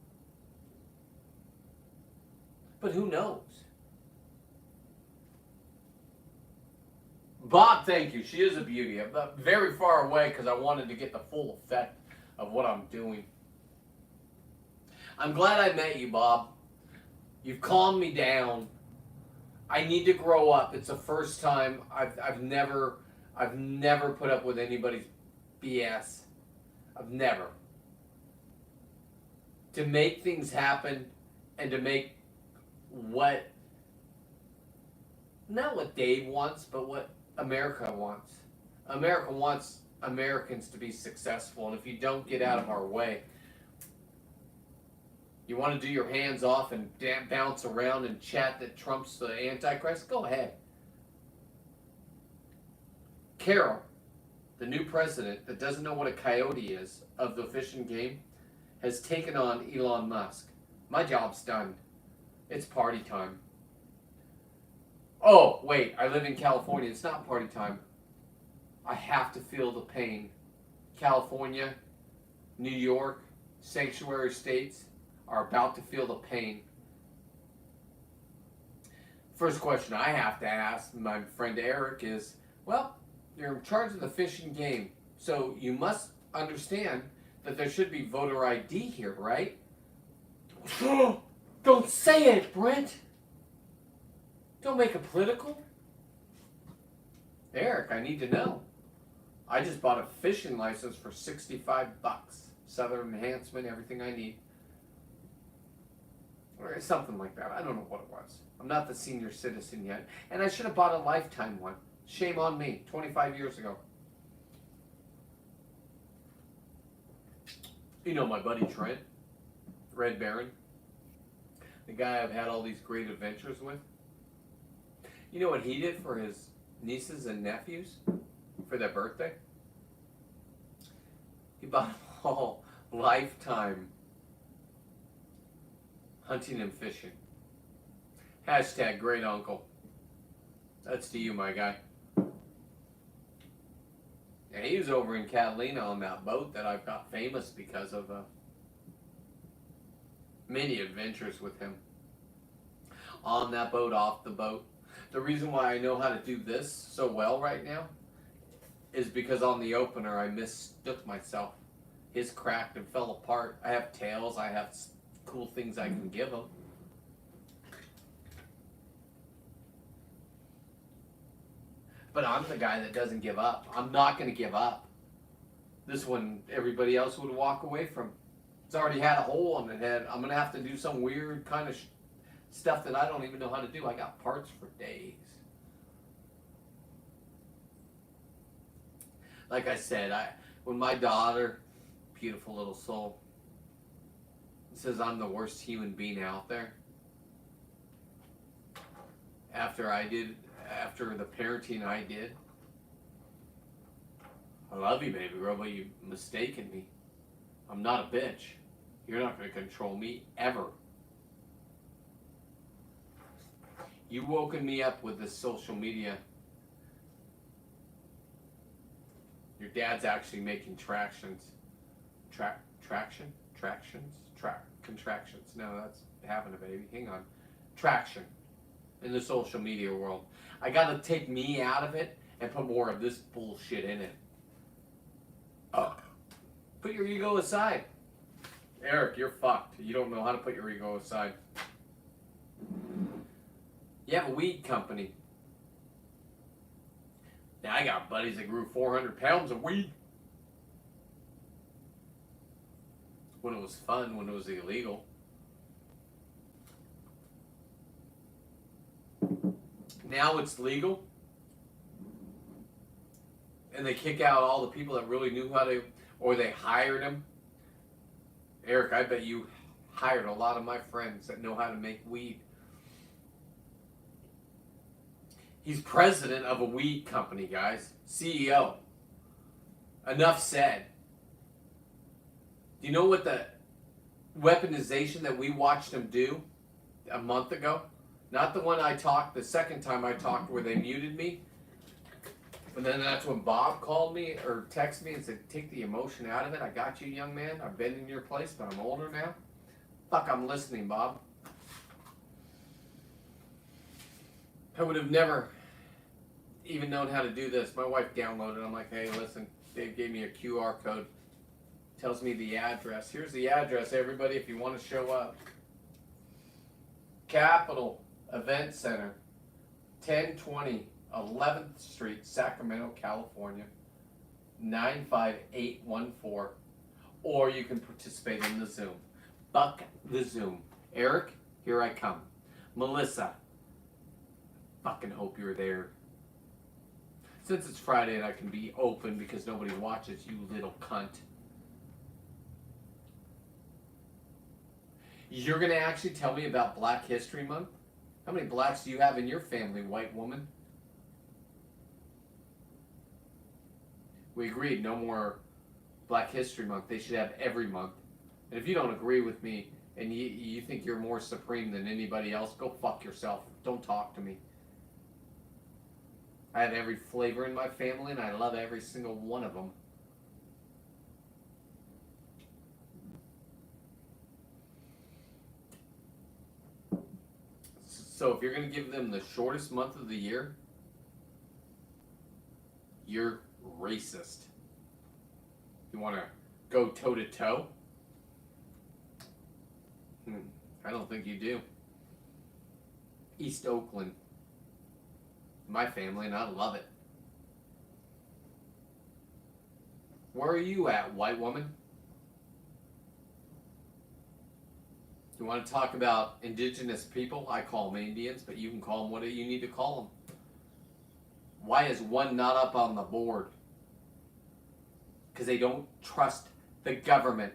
[SPEAKER 1] But who knows? Bob, thank you. She is a beauty. I'm very far away because I wanted to get the full effect of what I'm doing. I'm glad I met you, Bob. You've calmed me down. I need to grow up. It's the first time I've never put up with anybody's BS. I've never. To make things happen and to make not what Dave wants, but what America wants. America wants Americans to be successful, and if you don't get out of our way, you want to do your hands off and bounce around and chat that Trump's the Antichrist? Go ahead. Carol, the new president that doesn't know what a coyote is of the fishing game, has taken on Elon Musk. My job's done. It's party time. Oh, wait, I live in California. It's not party time. I have to feel the pain. California, New York, sanctuary states are about to feel the pain. First question I have to ask my friend Eric is, well, you're in charge of the fishing game, so you must understand that there should be voter ID here, right? Don't say it, Brent. Don't make it political. Eric, I need to know. I just bought a fishing license for $65. Southern enhancement, everything I need. Or something like that. I don't know what it was. I'm not the senior citizen yet. And I should have bought a lifetime one. Shame on me. 25 years ago. You know my buddy Trent, Red Baron. The guy I've had all these great adventures with. You know what he did for his nieces and nephews for their birthday? He bought them all lifetime hunting and fishing. Hashtag great uncle. That's to you, my guy. And he was over in Catalina on that boat that I've got famous because of many adventures with him. On that boat, off the boat. The reason why I know how to do this so well right now is because on the opener I mistook myself. His cracked and fell apart. I have tails. I have cool things I can give him. But I'm the guy that doesn't give up. I'm not going to give up. This one, everybody else would walk away from. It's already had a hole in the head. I'm going to have to do some weird kind of stuff that I don't even know how to do. I got parts for days. Like I said, when my daughter, beautiful little soul, says I'm the worst human being out there, after the parenting I did, I love you, baby girl, but you mistaken me. I'm not a bitch. You're not going to control me ever. You woken me up with this social media. Your dad's actually making contractions. No, that's having a baby. Hang on. Traction in the social media world. I got to take me out of it and put more of this bullshit in it. Put your ego aside. Eric, you're fucked. You don't know how to put your ego aside. You have a weed company. Now I got buddies that grew 400 pounds of weed. when it was fun, when it was illegal. Now it's legal, and they kick out all the people that really knew how to, or they hired them. Eric, I bet you hired a lot of my friends that know how to make weed. He's president of a weed company, guys. CEO. Enough said. Do you know what the weaponization that we watched him do a month ago? Not the one I talked, the second time I talked where they muted me. And then that's when Bob called me or texted me and said, take the emotion out of it. I got you, young man. I've been in your place, but I'm older now. Fuck, I'm listening, Bob. I would have never even known how to do this. My wife downloaded it. I'm like, hey, listen, Dave gave me a QR code. Tells me the address. Here's the address, everybody, if you want to show up. Capitol Event Center, 1020 11th Street, Sacramento, California, 95814. Or you can participate in the Zoom. Buck the Zoom. Eric, here I come. Melissa, fucking hope you're there. Since it's Friday and I can be open because nobody watches, you little cunt. You're going to actually tell me about Black History Month? How many blacks do you have in your family, white woman? We agreed, no more Black History Month. They should have every month. And if you don't agree with me and you think you're more supreme than anybody else, go fuck yourself. Don't talk to me. I have every flavor in my family and I love every single one of them. So if you're going to give them the shortest month of the year, you're racist. You want to go toe-to-toe? I don't think you do. East Oakland. My family, and I love it. Where are you at, white woman? You want to talk about indigenous people? I call them Indians, but you can call them what you need to call them. Why is one not up on the board? Because they don't trust the government.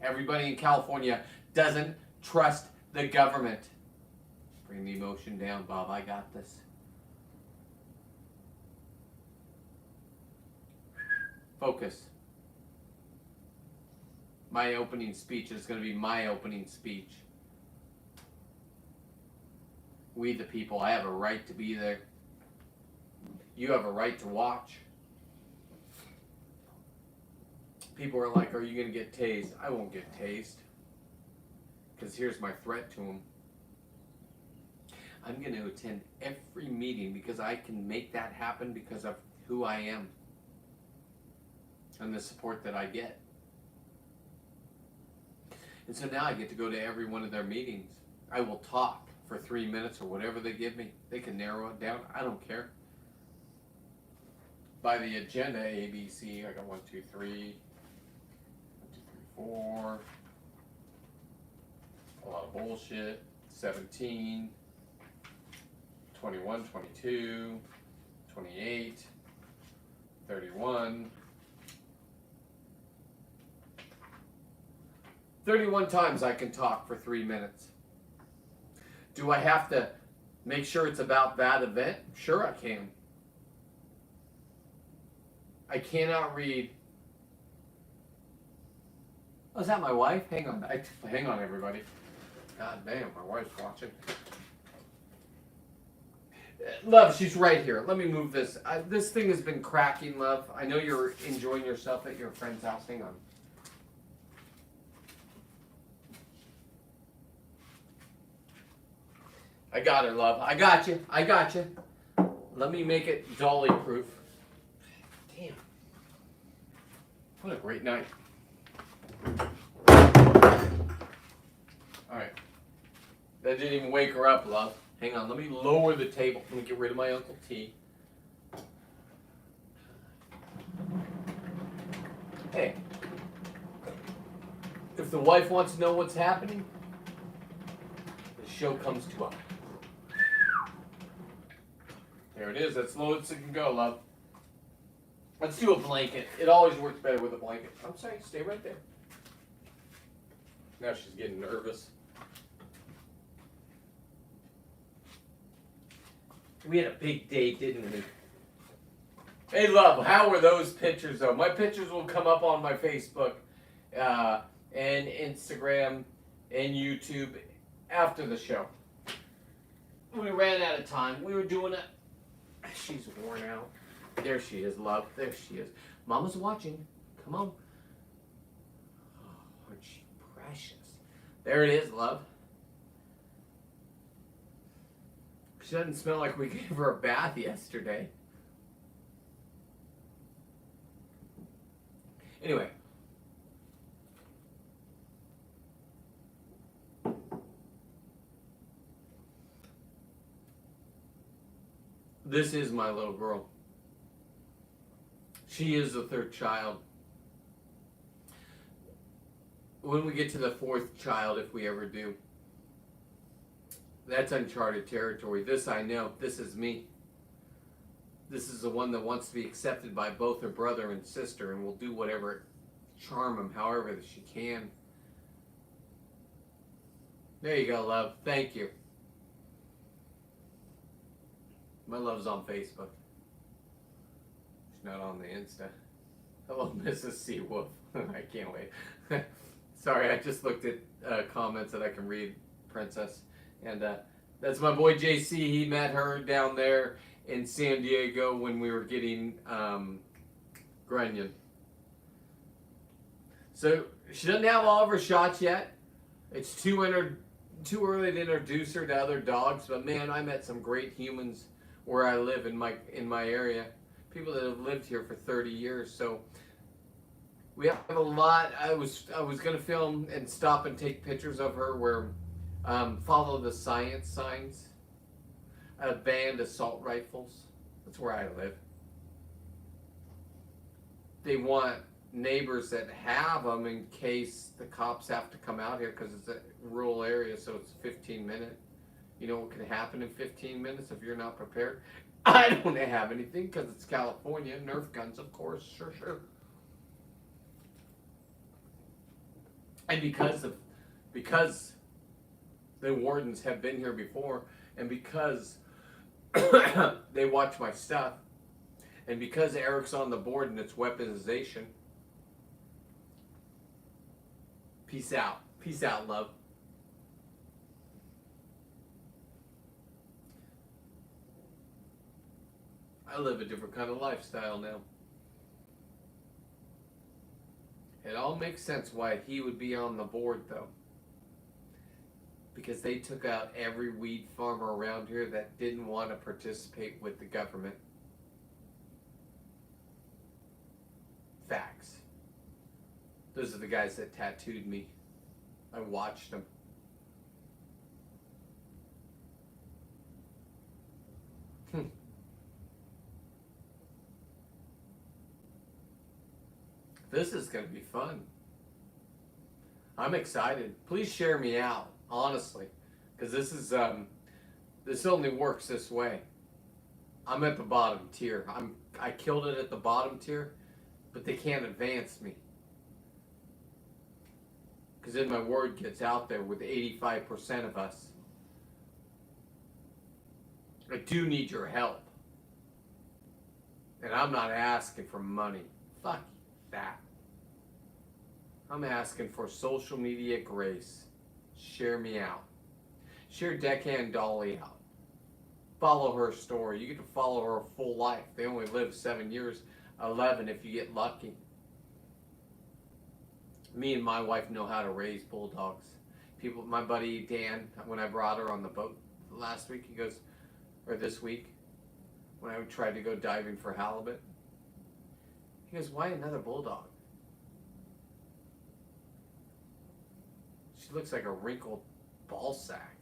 [SPEAKER 1] Everybody in California doesn't trust the government. Bring the emotion down, Bob. I got this. Focus. My opening speech is going to be my opening speech. We the people, I have a right to be there. You have a right to watch. People are like, are you going to get tased? I won't get tased. Because here's my threat to them. I'm going to attend every meeting because I can make that happen because of who I am and the support that I get. And so now I get to go to every one of their meetings. I will talk for 3 minutes or whatever they give me. They can narrow it down. I don't care. By the agenda, A, B, C, I got 1, 2, 3, 1, 2, 3, 4. A lot of bullshit. 17, 21, 22, 28, 31. 31 times I can talk for 3 minutes. Do I have to make sure it's about that event? Sure I can. I cannot read. Oh, is that my wife? Hang on. Hang on, everybody. God damn, my wife's watching. Love, she's right here. Let me move this. This thing has been cracking, love. I know you're enjoying yourself at your friend's house. Hang on. I got her, love. I got you. I got you. Let me make it dolly proof. Damn. What a great night. Alright. That didn't even wake her up, love. Hang on. Let me lower the table. Let me get rid of my Uncle T. Hey. The If the wife wants to know what's happening, the show comes to us. There it is. That's as low as it can go, love. Let's do a blanket. It always works better with a blanket. I'm sorry, stay right there. Now she's getting nervous. We had a big day, didn't we? Hey, love, how were those pictures, though? My pictures will come up on my Facebook and Instagram and YouTube after the show. We ran out of time. We were doing it. She's worn out. There she is, love. There she is. Mama's watching. Come on. Oh, aren't she precious? There it is, love. She doesn't smell like we gave her a bath yesterday. Anyway. This is my little girl. She is the third child. When we get to the fourth child, if we ever do, that's uncharted territory. This I know. This is me. This is the one that wants to be accepted by both her brother and sister and will do whatever, charm them however that she can. There you go, love. Thank you. My love's on Facebook. She's not on the Insta. Hello, Mrs. Seawolf. I can't wait. Sorry, I just looked at comments that I can read, Princess. And that's my boy JC. He met her down there in San Diego when we were getting Grunion. So she doesn't have all of her shots yet. It's too early to introduce her to other dogs. But man, I met some great humans where I live in my area. People that have lived here for 30 years. So we have a lot. I was gonna film and stop and take pictures of her where follow the science signs. A banned assault rifles. That's where I live. They want neighbors that have them in case the cops have to come out here because it's a rural area, so it's 15 minutes. You know what can happen in 15 minutes if you're not prepared? I don't have anything because it's California. Nerf guns, of course. Sure. And because the wardens have been here before, and because they watch my stuff, and because Eric's on the board and it's weaponization, peace out. Peace out, love. I live a different kind of lifestyle now. It all makes sense why he would be on the board, though. Because they took out every weed farmer around here that didn't want to participate with the government. Facts. Those are the guys that tattooed me. I watched them. This is going to be fun. I'm excited. Please share me out, honestly, because this only works this way. I'm at the bottom tier. I killed it at the bottom tier, but they can't advance me. Because then my word gets out there with 85% of us. I do need your help. And I'm not asking for money. Fuck that. I'm asking for social media grace. Share me out. Share Deckhand Dolly out. Follow her story. You get to follow her full life. They only live 7 years, 11 if you get lucky. Me and my wife know how to raise bulldogs. My buddy Dan, when I brought her on the boat last week, he goes, or this week, when I tried to go diving for halibut, he goes, why another bulldog? She looks like a wrinkled ball sack.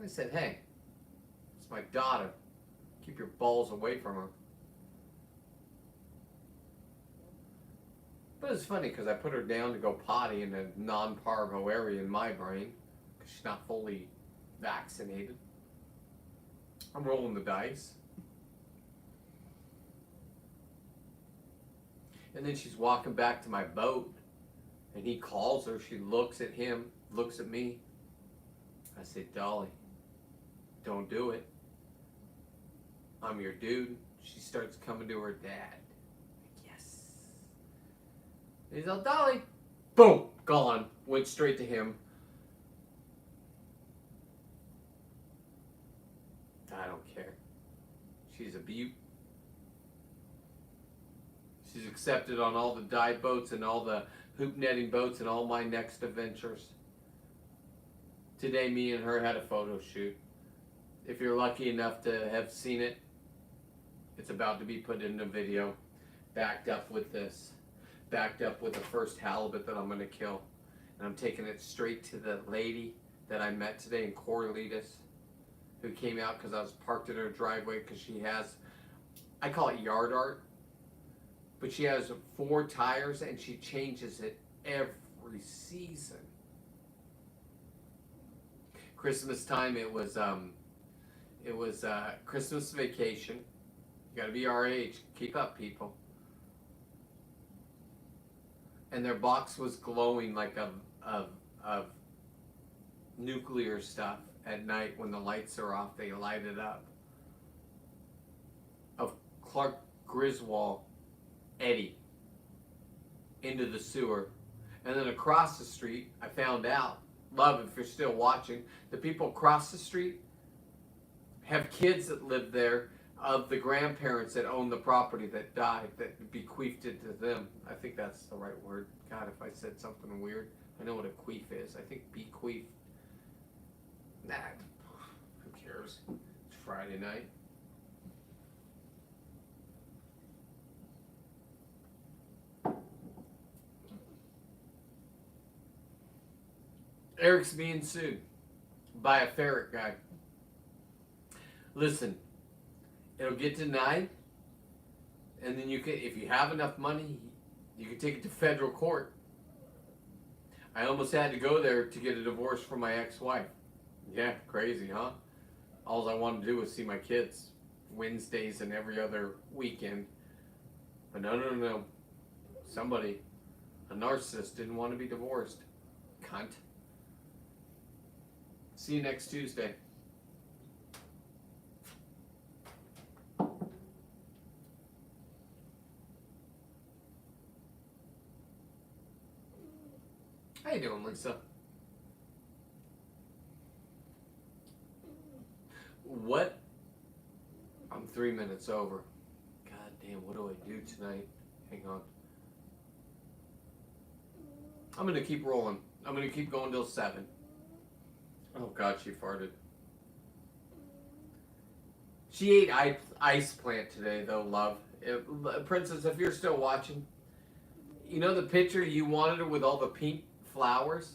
[SPEAKER 1] I said, hey, it's my daughter. Keep your balls away from her. But was funny because I put her down to go potty in a non-parvo area in my brain because she's not fully vaccinated. I'm rolling the dice. And then she's walking back to my boat and he calls her. She looks at him, looks at me. I say, Dolly, don't do it. I'm your dude. She starts coming to her dad. Yes. He's all, Dolly. Boom, gone. Went straight to him. I don't care. She's a beaut. She's accepted on all the dive boats and all the hoop netting boats and all my next adventures. Today, me and her had a photo shoot. If you're lucky enough to have seen it, it's about to be put in a video. Backed up with this. Backed up with the first halibut that I'm going to kill. And I'm taking it straight to the lady that I met today in Corralitos, who came out because I was parked in her driveway because she has, I call it yard art, but she has 4 tires and she changes it every season. Christmas time, it was Christmas vacation. You gotta be our age. Keep up, people. And their box was glowing like of nuclear stuff. At night when the lights are off, they light it up. Of Clark Griswold, Eddie, into the sewer. And then across the street, I found out, love, if you're still watching, the people across the street have kids that live there of the grandparents that own the property that died, that bequeathed it to them. I think that's the right word. God, if I said something weird, I know what a queef is. I think bequeath. Nah, who cares? It's Friday night. Eric's being sued by a ferret guy. Listen, it'll get denied, and then you can, if you have enough money, you can take it to federal court. I almost had to go there to get a divorce from my ex-wife. Yeah, crazy, huh? All I wanted to do was see my kids Wednesdays and every other weekend. But no. Somebody, a narcissist, didn't want to be divorced. Cunt. See you next Tuesday. How you doing, Lisa? What? I'm 3 minutes over. God damn, what do I do tonight? Hang on. I'm going to keep rolling. I'm going to keep going till 7. Oh, God, she farted. She ate ice plant today, though, love. Princess, if you're still watching, you know the picture you wanted her with all the pink flowers?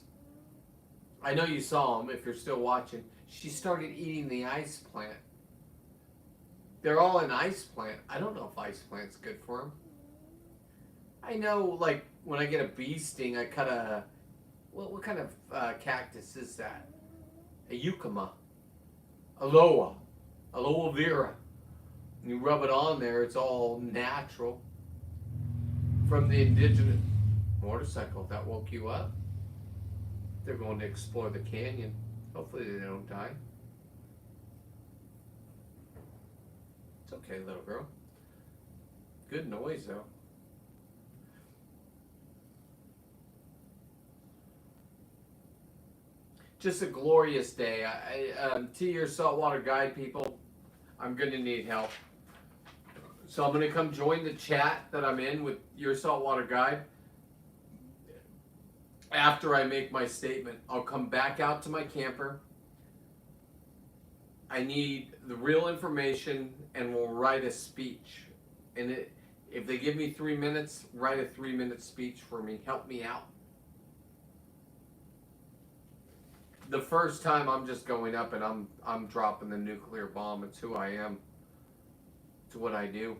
[SPEAKER 1] I know you saw them if you're still watching. She started eating the ice plant. They're all in ice plant. I don't know if ice plant's good for them. I know, like, when I get a bee sting, I cut a... What kind of cactus is that? A eucama. Aloe vera. And you rub it on there, it's all natural. From the indigenous motorcycle that woke you up. They're going to explore the canyon. Hopefully they don't die. It's okay, little girl. Good noise, though. Just a glorious day. To your saltwater guide people, I'm going to need help. So I'm going to come join the chat that I'm in with your saltwater guide. After I make my statement, I'll come back out to my camper. I need the real information and we'll write a speech. And if they give me 3 minutes, write a 3-minute speech for me. Help me out. The first time I'm just going up and I'm dropping the nuclear bomb. It's who I am. It's what I do.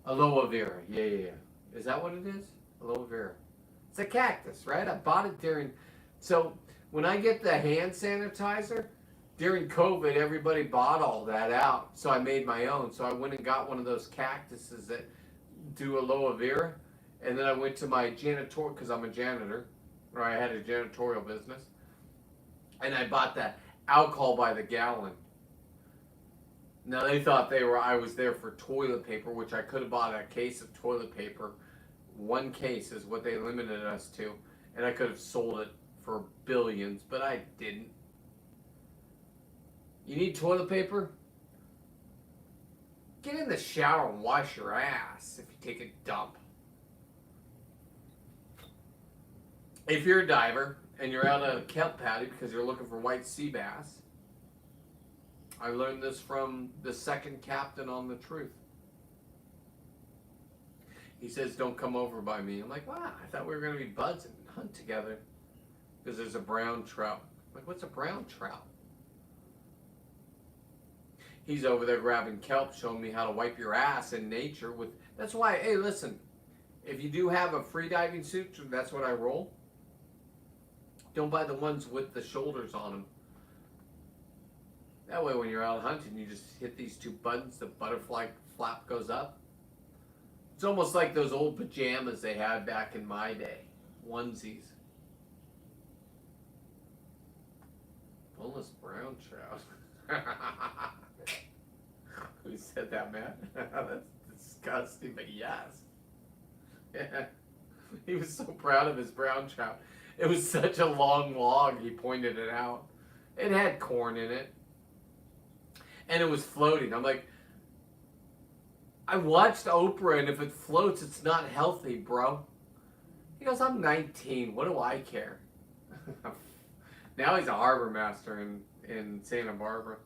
[SPEAKER 1] Aloe vera. Yeah. Is that what it is? Aloe vera. It's a cactus, right? I bought it during. So when I get the hand sanitizer, during COVID, everybody bought all that out. So I made my own. So I went and got one of those cactuses that do aloe vera. And then I went to my janitor, because I'm a janitor, or I had a janitorial business. And I bought that alcohol by the gallon. Now they thought I was there for toilet paper, which I could have bought a case of toilet paper. One case is what they limited us to, and I could have sold it for billions, but I didn't. You need toilet paper? Get in the shower and wash your ass if you take a dump. If you're a diver and you're out on a kelp patty because you're looking for white sea bass, I learned this from the second captain on the Truth. He says, don't come over by me. I'm like, wow, I thought we were going to be buds and hunt together. Because there's a brown trout. I'm like, what's a brown trout? He's over there grabbing kelp, showing me how to wipe your ass in nature. That's why, hey, listen, if you do have a free diving suit, that's what I roll. Don't buy the ones with the shoulders on them. That way when you're out hunting, you just hit these two buttons, the butterfly flap goes up. It's almost like those old pajamas they had back in my day. Onesies. Boneless brown trout. Who said that, man? That's disgusting, but yes. Yeah. He was so proud of his brown trout. It was such a long log, he pointed it out. It had corn in it. And it was floating. I'm like, I watched Oprah, and if it floats, it's not healthy, bro. He goes, I'm 19. What do I care? Now he's a harbor master in Santa Barbara.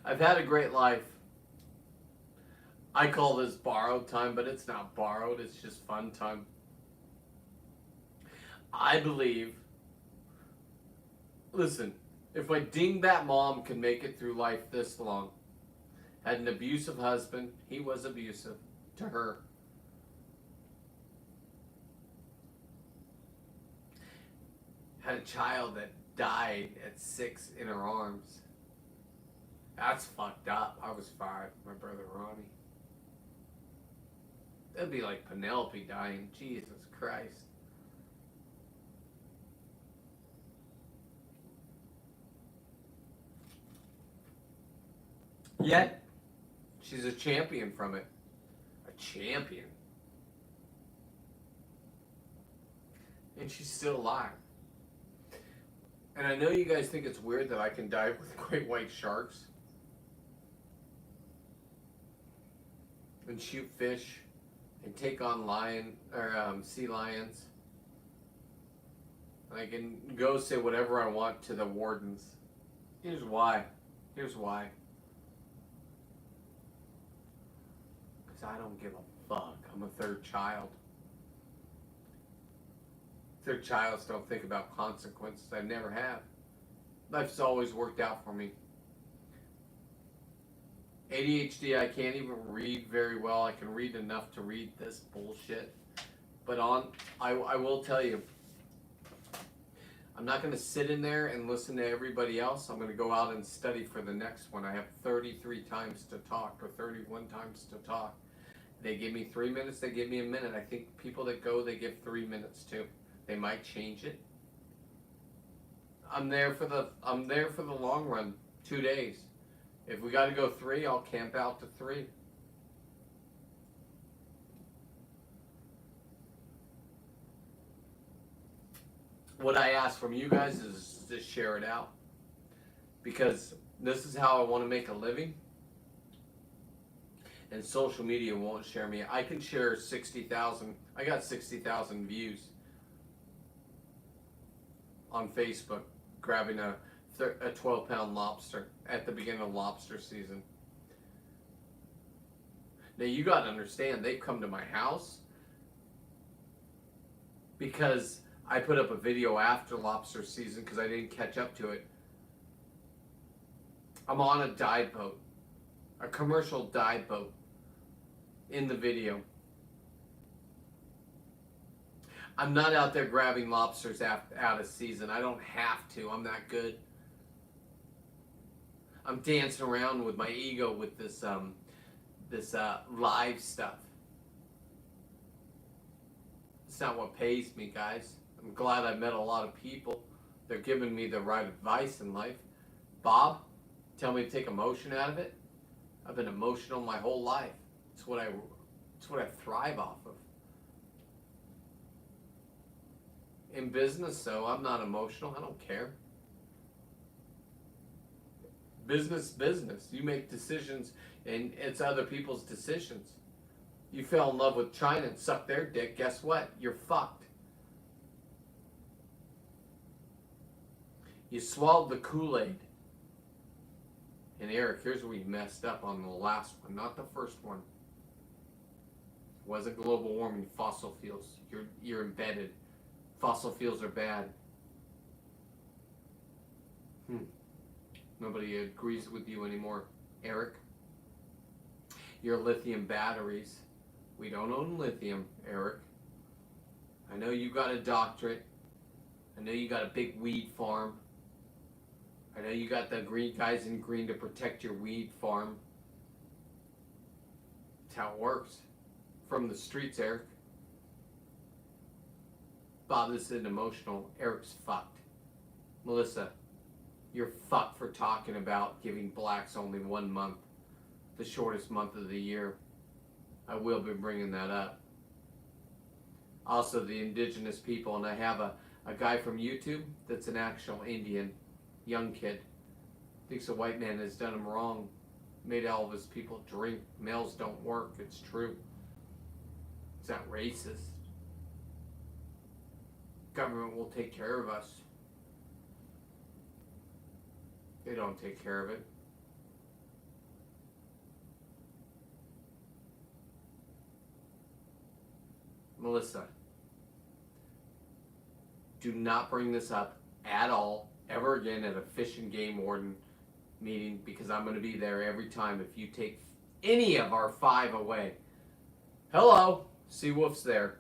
[SPEAKER 1] I've had a great life. I call this borrowed time, but it's not borrowed. It's just fun time. I believe, listen, if my dingbat mom can make it through life this long, had an abusive husband, he was abusive to her. Had a child that died at 6 in her arms. That's fucked up. I was 5, my brother Ronnie. That'd be like Penelope dying. Jesus Christ. Yet, she's a champion from it. A champion. And she's still alive. And I know you guys think it's weird that I can dive with great white sharks and shoot fish and take on sea lions. I can go say whatever I want to the wardens. Here's why. Because I don't give a fuck. I'm a third child. Third childs don't think about consequences. I never have. Life's always worked out for me. ADHD, I can't even read very well. I can read enough to read this bullshit. But I will tell you, I'm not going to sit in there and listen to everybody else. I'm going to go out and study for the next one. I have 33 times to talk, or 31 times to talk. They give me 3 minutes, they give me a minute. I think people that go, they give 3 minutes too. They might change it. I'm there for the long run, 2 days. If we got to go 3, I'll camp out to 3. What I ask from you guys is to share it out, because this is how I want to make a living. And social media won't share me. I can share 60,000. I got 60,000 views on Facebook grabbing a 12-pound lobster at the beginning of lobster season. Now you got to understand, they've come to my house because I put up a video after lobster season because I didn't catch up to it. I'm on a dive boat, a commercial dive boat in the video. I'm not out there grabbing lobsters out of season. I don't have to. I'm that good. I'm dancing around with my ego with this live stuff. It's not what pays me, guys. I'm glad I met a lot of people. They're giving me the right advice in life. Bob, tell me to take emotion out of it. I've been emotional my whole life. It's what I thrive off of. In business, though, I'm not emotional. I don't care. Business. You make decisions, and it's other people's decisions. You fell in love with China and sucked their dick. Guess what? You're fucked. You swallowed the Kool-Aid. And Eric, here's where you messed up on the last one, not the first one. It wasn't global warming, fossil fuels. You're embedded. Fossil fuels are bad. Nobody agrees with you anymore, Eric. Your lithium batteries. We don't own lithium, Eric. I know you got a doctorate. I know you got a big weed farm. I know you got the green guys in green to protect your weed farm. That's how it works. From the streets, Eric. Bob, this isn't emotional. Eric's fucked. Melissa, you're fucked for talking about giving blacks only 1 month, the shortest month of the year. I will be bringing that up. Also, the indigenous people, and I have a guy from YouTube that's an actual Indian, young kid. Thinks a white man has done him wrong, made all of his people drink. Males don't work, it's true. It's not racist. Government will take care of us. They don't take care of it. Melissa, do not bring this up at all ever again at a Fish and Game Warden meeting, because I'm going to be there every time if you take any of our 5 away. Hello, Seawolf's there.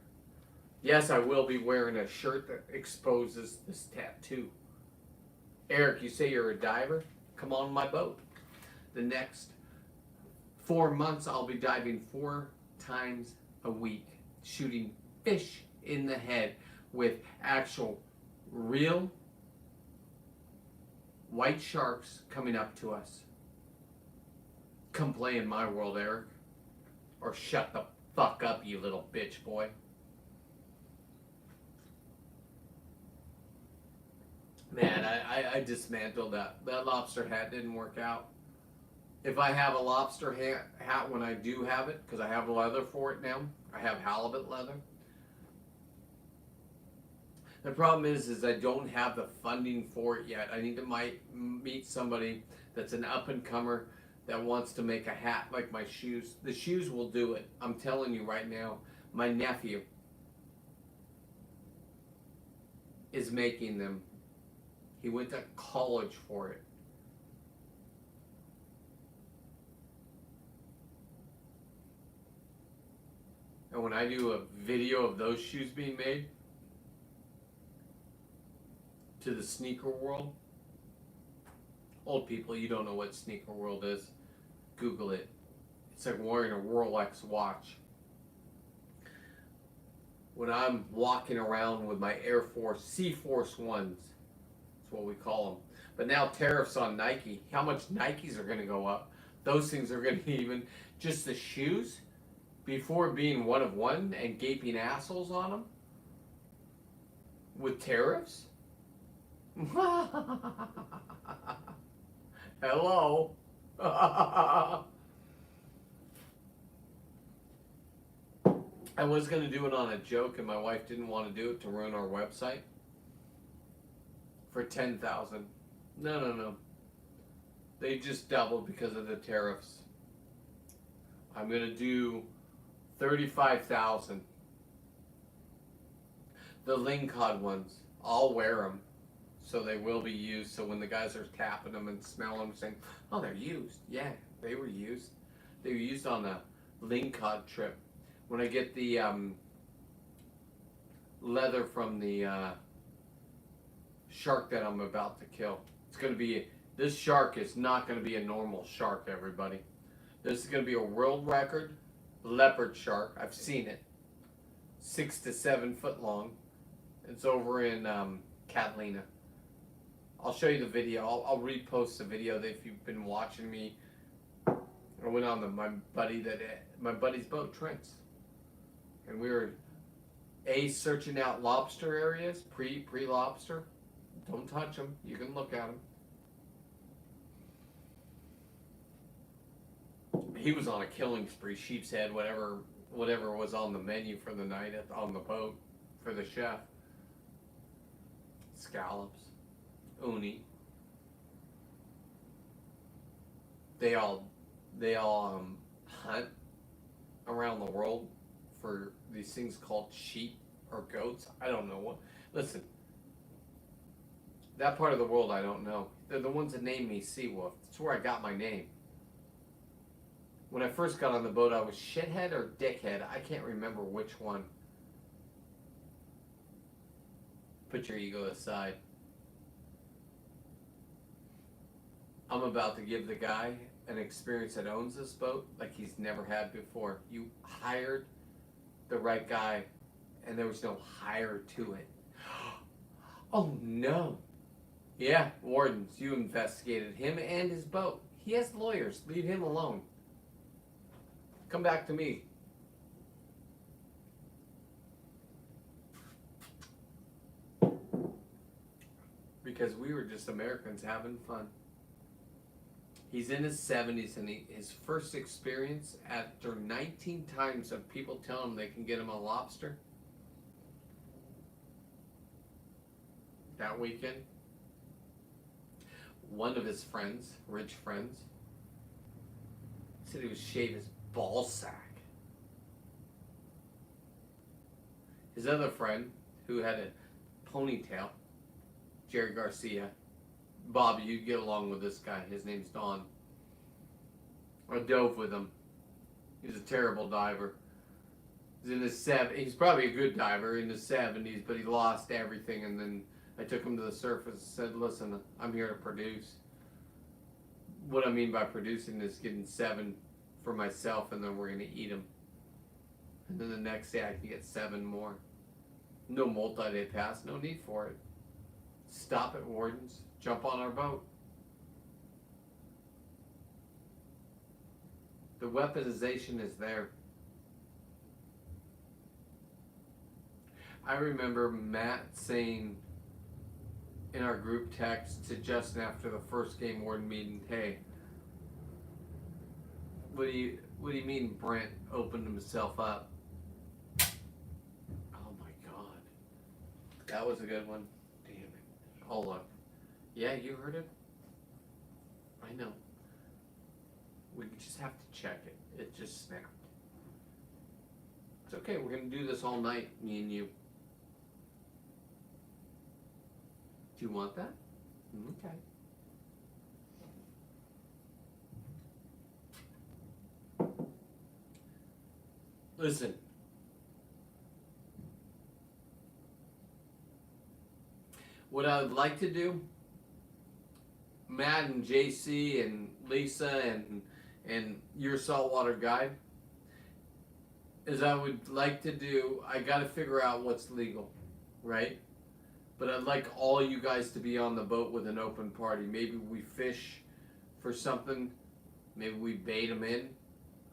[SPEAKER 1] Yes, I will be wearing a shirt that exposes this tattoo. Eric, you say you're a diver? Come on my boat. The next 4 months, I'll be diving 4 times a week, shooting fish in the head with actual real white sharks coming up to us. Come play in my world, Eric. Or shut the fuck up, you little bitch boy. Man, I dismantled that. That lobster hat didn't work out. If I have a lobster hat when I do have it, because I have leather for it now, I have halibut leather. The problem is I don't have the funding for it yet. I need to meet somebody that's an up-and-comer that wants to make a hat like my shoes. The shoes will do it. I'm telling you right now. My nephew is making them. He went to college for it. And when I do a video of those shoes being made to the sneaker world, old people, you don't know what sneaker world is. Google it. It's like wearing a Rolex watch. When I'm walking around with my Air Force, C-Force Ones, that's what we call them. But now tariffs on Nike. How much Nikes are going to go up? Those things are going to even, just the shoes, before being one of one and gaping assholes on them, with tariffs? Hello? I was going to do it on a joke, and my wife didn't want to do it to ruin our website. For $10,000. No. They just doubled because of the tariffs. I'm going to do $35,000. The Lingcod ones, I'll wear them. so they will be used. So when the guys are tapping them and smelling them, saying, "Oh, they're used," yeah, they were used. They were used on a lingcod trip. When I get the leather from the shark that I'm about to kill, it's going to be. This shark is not going to be a normal shark, everybody. This is going to be a world record leopard shark. I've seen it. 6 to 7 foot long. It's over in Catalina. I'll show you the video. I'll repost the video that if you've been watching me. I went on my buddy's boat, Trent's, and we were searching out lobster areas, pre lobster. Don't touch them. You can look at them. He was on a killing spree, sheep's head, whatever was on the menu for the night on the boat for the chef. Scallops, uni. They all hunt around the world for these things called sheep or goats. I don't know what. Listen, that part of the world I don't know. They're the ones that named me Seawolf. That's where I got my name. When I first got on the boat, I was shithead or dickhead. I can't remember which one. Put your ego aside. I'm about to give the guy an experience that owns this boat like he's never had before. You hired the right guy, and there was no hire to it. Oh no. Yeah, wardens, you investigated him and his boat. He has lawyers. Leave him alone. Come back to me. Because we were just Americans having fun. He's in his 70s, and his first experience after 19 times of people telling him they can get him a lobster. That weekend, one of his friends, rich friends, said he would shave his ball sack. His other friend, who had a ponytail, Jerry Garcia, Bobby, you get along with this guy. His name's Don. I dove with him. He's a terrible diver. He's in his he's probably a good diver in his 70s, but he lost everything. And then I took him to the surface and said, "Listen, I'm here to produce." What I mean by producing is getting 7 for myself, and then we're going to eat them. And then the next day I can get 7 more. No multi-day pass, no need for it. Stop it, wardens. Jump on our boat. The weaponization is there. I remember Matt saying in our group text to Justin after the first game warden meeting, "Hey, what do you mean Brent opened himself up?" Oh my God. That was a good one. Damn it. Hold on. Yeah, you heard it? I know. We just have to check it. It just snapped. It's okay, we're going to do this all night, me and you. Do you want that? Okay. Listen. What I would like to do, Matt and JC and Lisa and your saltwater guide, is I would like to do, I got to figure out what's legal, right? But I'd like all you guys to be on the boat with an open party. Maybe we fish for something. Maybe we bait them in.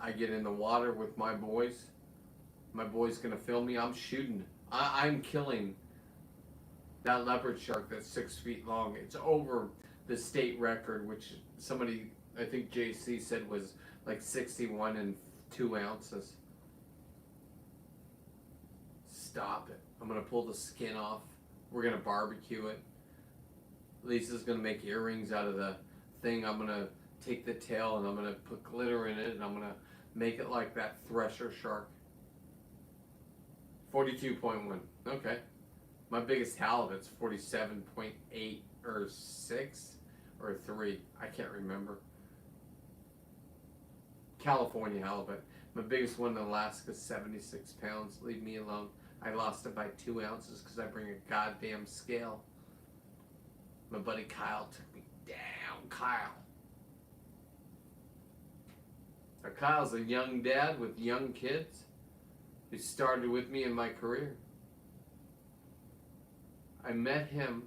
[SPEAKER 1] I get in the water with my boys. My boy's going to film me. I'm shooting. I'm killing that leopard shark that's 6 feet long. It's over the state record, which somebody, I think JC said was like 61 and 2 ounces. Stop it. I'm going to pull the skin off. We're going to barbecue it. Lisa's going to make earrings out of the thing. I'm going to take the tail and I'm going to put glitter in it and I'm going to make it like that thresher shark. 42.1. Okay. My biggest halibut's 47.8 or 6 or 3. I can't remember. California halibut. My biggest one in Alaska is 76 pounds. Leave me alone. I lost it by 2 ounces because I bring a goddamn scale. My buddy Kyle took me down. Kyle. Now, Kyle's a young dad with young kids who started with me in my career. I met him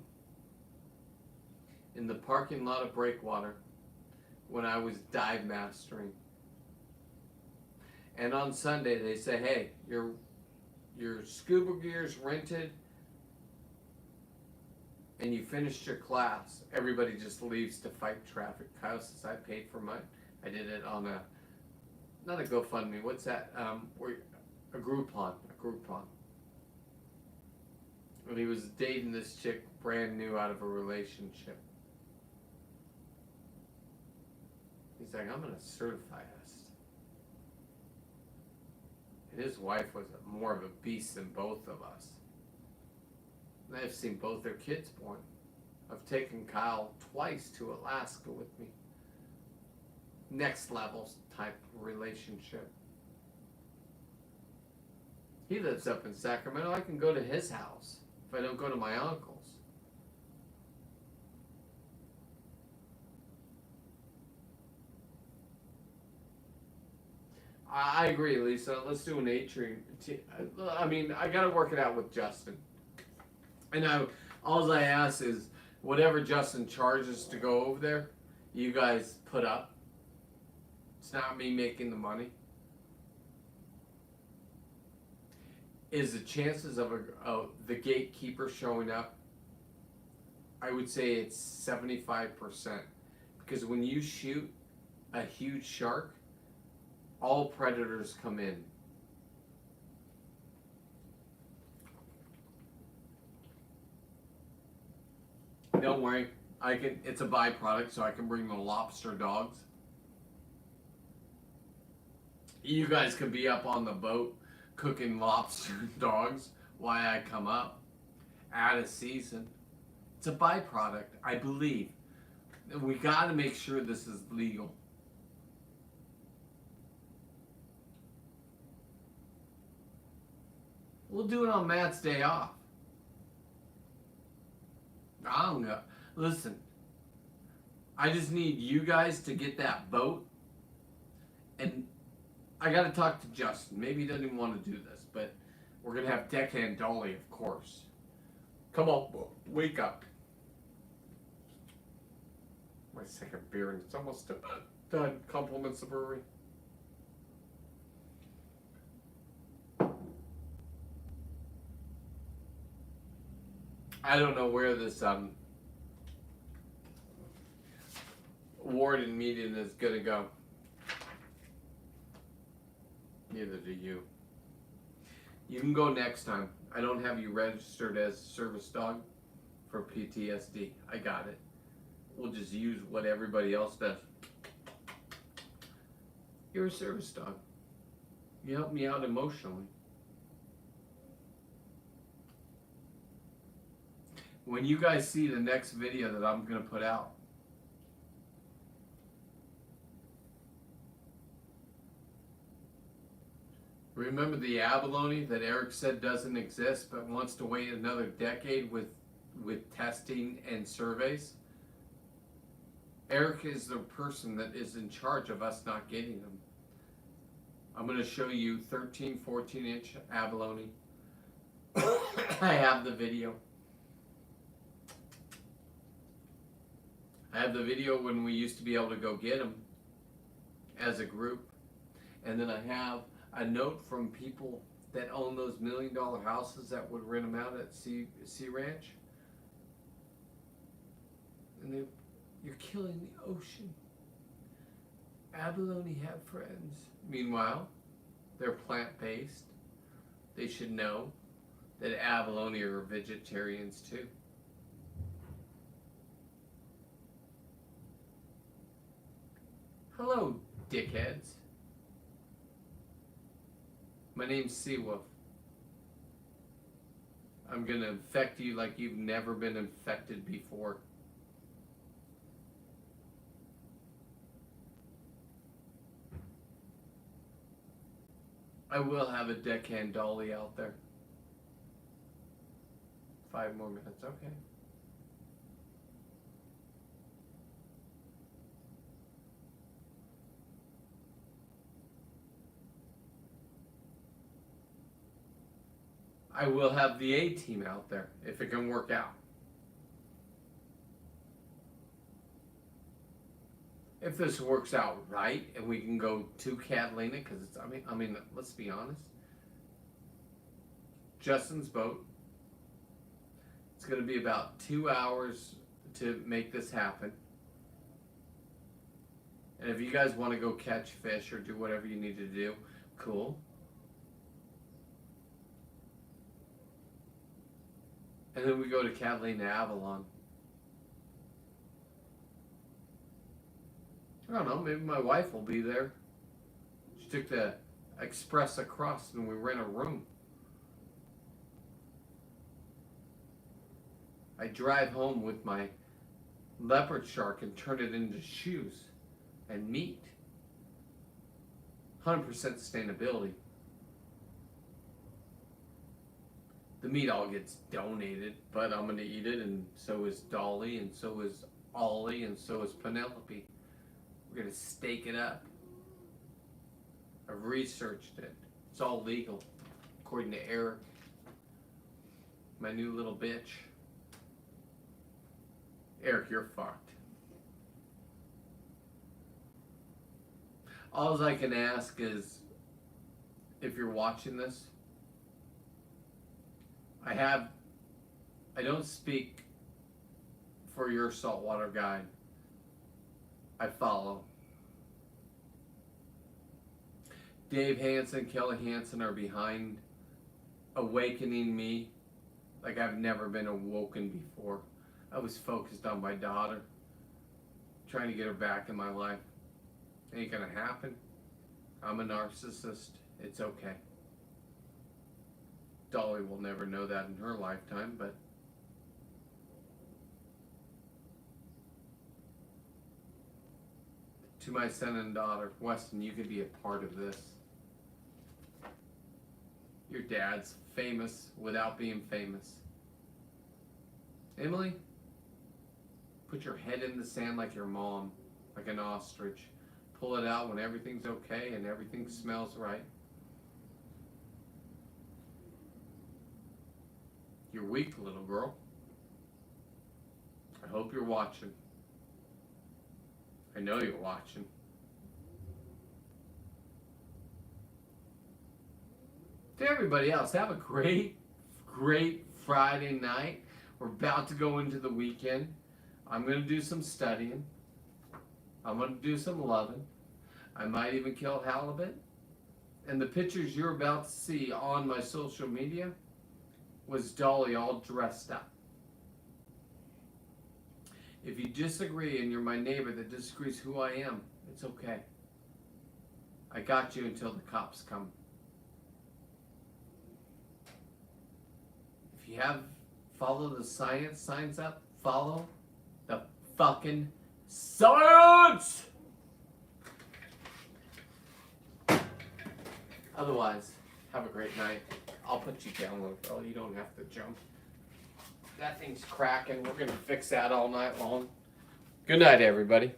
[SPEAKER 1] in the parking lot of Breakwater when I was dive mastering. And on Sunday they say, hey, your scuba gear's rented and you finished your class. Everybody just leaves to fight traffic. Kyle says, I paid for mine. I did it on not a GoFundMe, what's that? A Groupon. And he was dating this chick brand new out of a relationship. He's like, I'm gonna certify us. And his wife was more of a beast than both of us. And I've seen both their kids born. I've taken Kyle twice to Alaska with me. Next level type relationship. He lives up in Sacramento. I can go to his house if I don't go to my uncle's. I agree, Lisa. Let's do an I mean, I got to work it out with Justin. And all I ask is whatever Justin charges to go over there, you guys put up. It's not me making the money. Is the chances of the gatekeeper showing up? I would say it's 75%. Because when you shoot a huge shark, all predators come in. Don't worry, it's a byproduct, so I can bring the lobster dogs. You guys could be up on the boat cooking lobster dogs while I come up. Out of season. It's a byproduct, I believe. We got to make sure this is legal. We'll do it on Matt's day off. I don't know. Listen, I just need you guys to get that boat. And I got to talk to Justin. Maybe he doesn't even want to do this, but we're going to have Deckhand Dolly, of course. Come on, wake up. My second beer, and it's almost done. Compliments the brewery. I don't know where this warden meeting is gonna go. Neither do you. You can go next time. I don't have you registered as service dog for PTSD. I got it. We'll just use what everybody else does. You're a service dog. You help me out emotionally. When you guys see the next video that I'm going to put out, remember the abalone that Eric said doesn't exist but wants to wait another decade with testing and surveys? Eric is the person that is in charge of us not getting them. I'm going to show you 13, 14-inch abalone. I have the video. I have the video when we used to be able to go get them as a group. And then I have a note from people that own those $1 million houses that would rent them out at Sea Ranch. And you're killing the ocean. Abalone have friends. Meanwhile, they're plant-based. They should know that abalone are vegetarians too. Hello, dickheads. My name's Seawolf. I'm going to infect you like you've never been infected before. I will have a deckhand Dolly out there. 5 more minutes, okay. I will have the A-team out there if it can work out. If this works out right and we can go to Catalina, because it's, I mean, let's be honest. Justin's boat. It's going to be about 2 hours to make this happen. And if you guys want to go catch fish or do whatever you need to do, cool. And then we go to Catalina Avalon. I don't know, maybe my wife will be there. She took the express across and we rent a room. I drive home with my leopard shark and turn it into shoes and meat. 100% sustainability. The meat all gets donated, but I'm going to eat it, and so is Dolly, and so is Ollie, and so is Penelope. We're going to stake it up. I've researched it. It's all legal, according to Eric, my new little bitch. Eric, you're fucked. All I can ask is, if you're watching this, I don't speak for your saltwater guide. I follow. Dave Hansen, Kelly Hansen are behind awakening me like I've never been awoken before. I was focused on my daughter, trying to get her back in my life. Ain't gonna happen. I'm a narcissist. It's okay. Dolly will never know that in her lifetime, but to my son and daughter, Weston, you can be a part of this. Your dad's famous without being famous. Emily, put your head in the sand like your mom, like an ostrich. Pull it out when everything's okay and everything smells right. You're weak, little girl. I hope you're watching. I know you're watching. To everybody else, have a great Friday night. We're about to go into the weekend. I'm going to do some studying. I'm going to do some loving. I might even kill halibut. And the pictures you're about to see on my social media was Dolly all dressed up. If you disagree and you're my neighbor that disagrees who I am, it's okay. I got you until the cops come. If you have follow the science signs up, follow the fucking science! Otherwise, have a great night. I'll put you down, little girl. You don't have to jump. That thing's cracking. We're going to fix that all night long. Good night, everybody.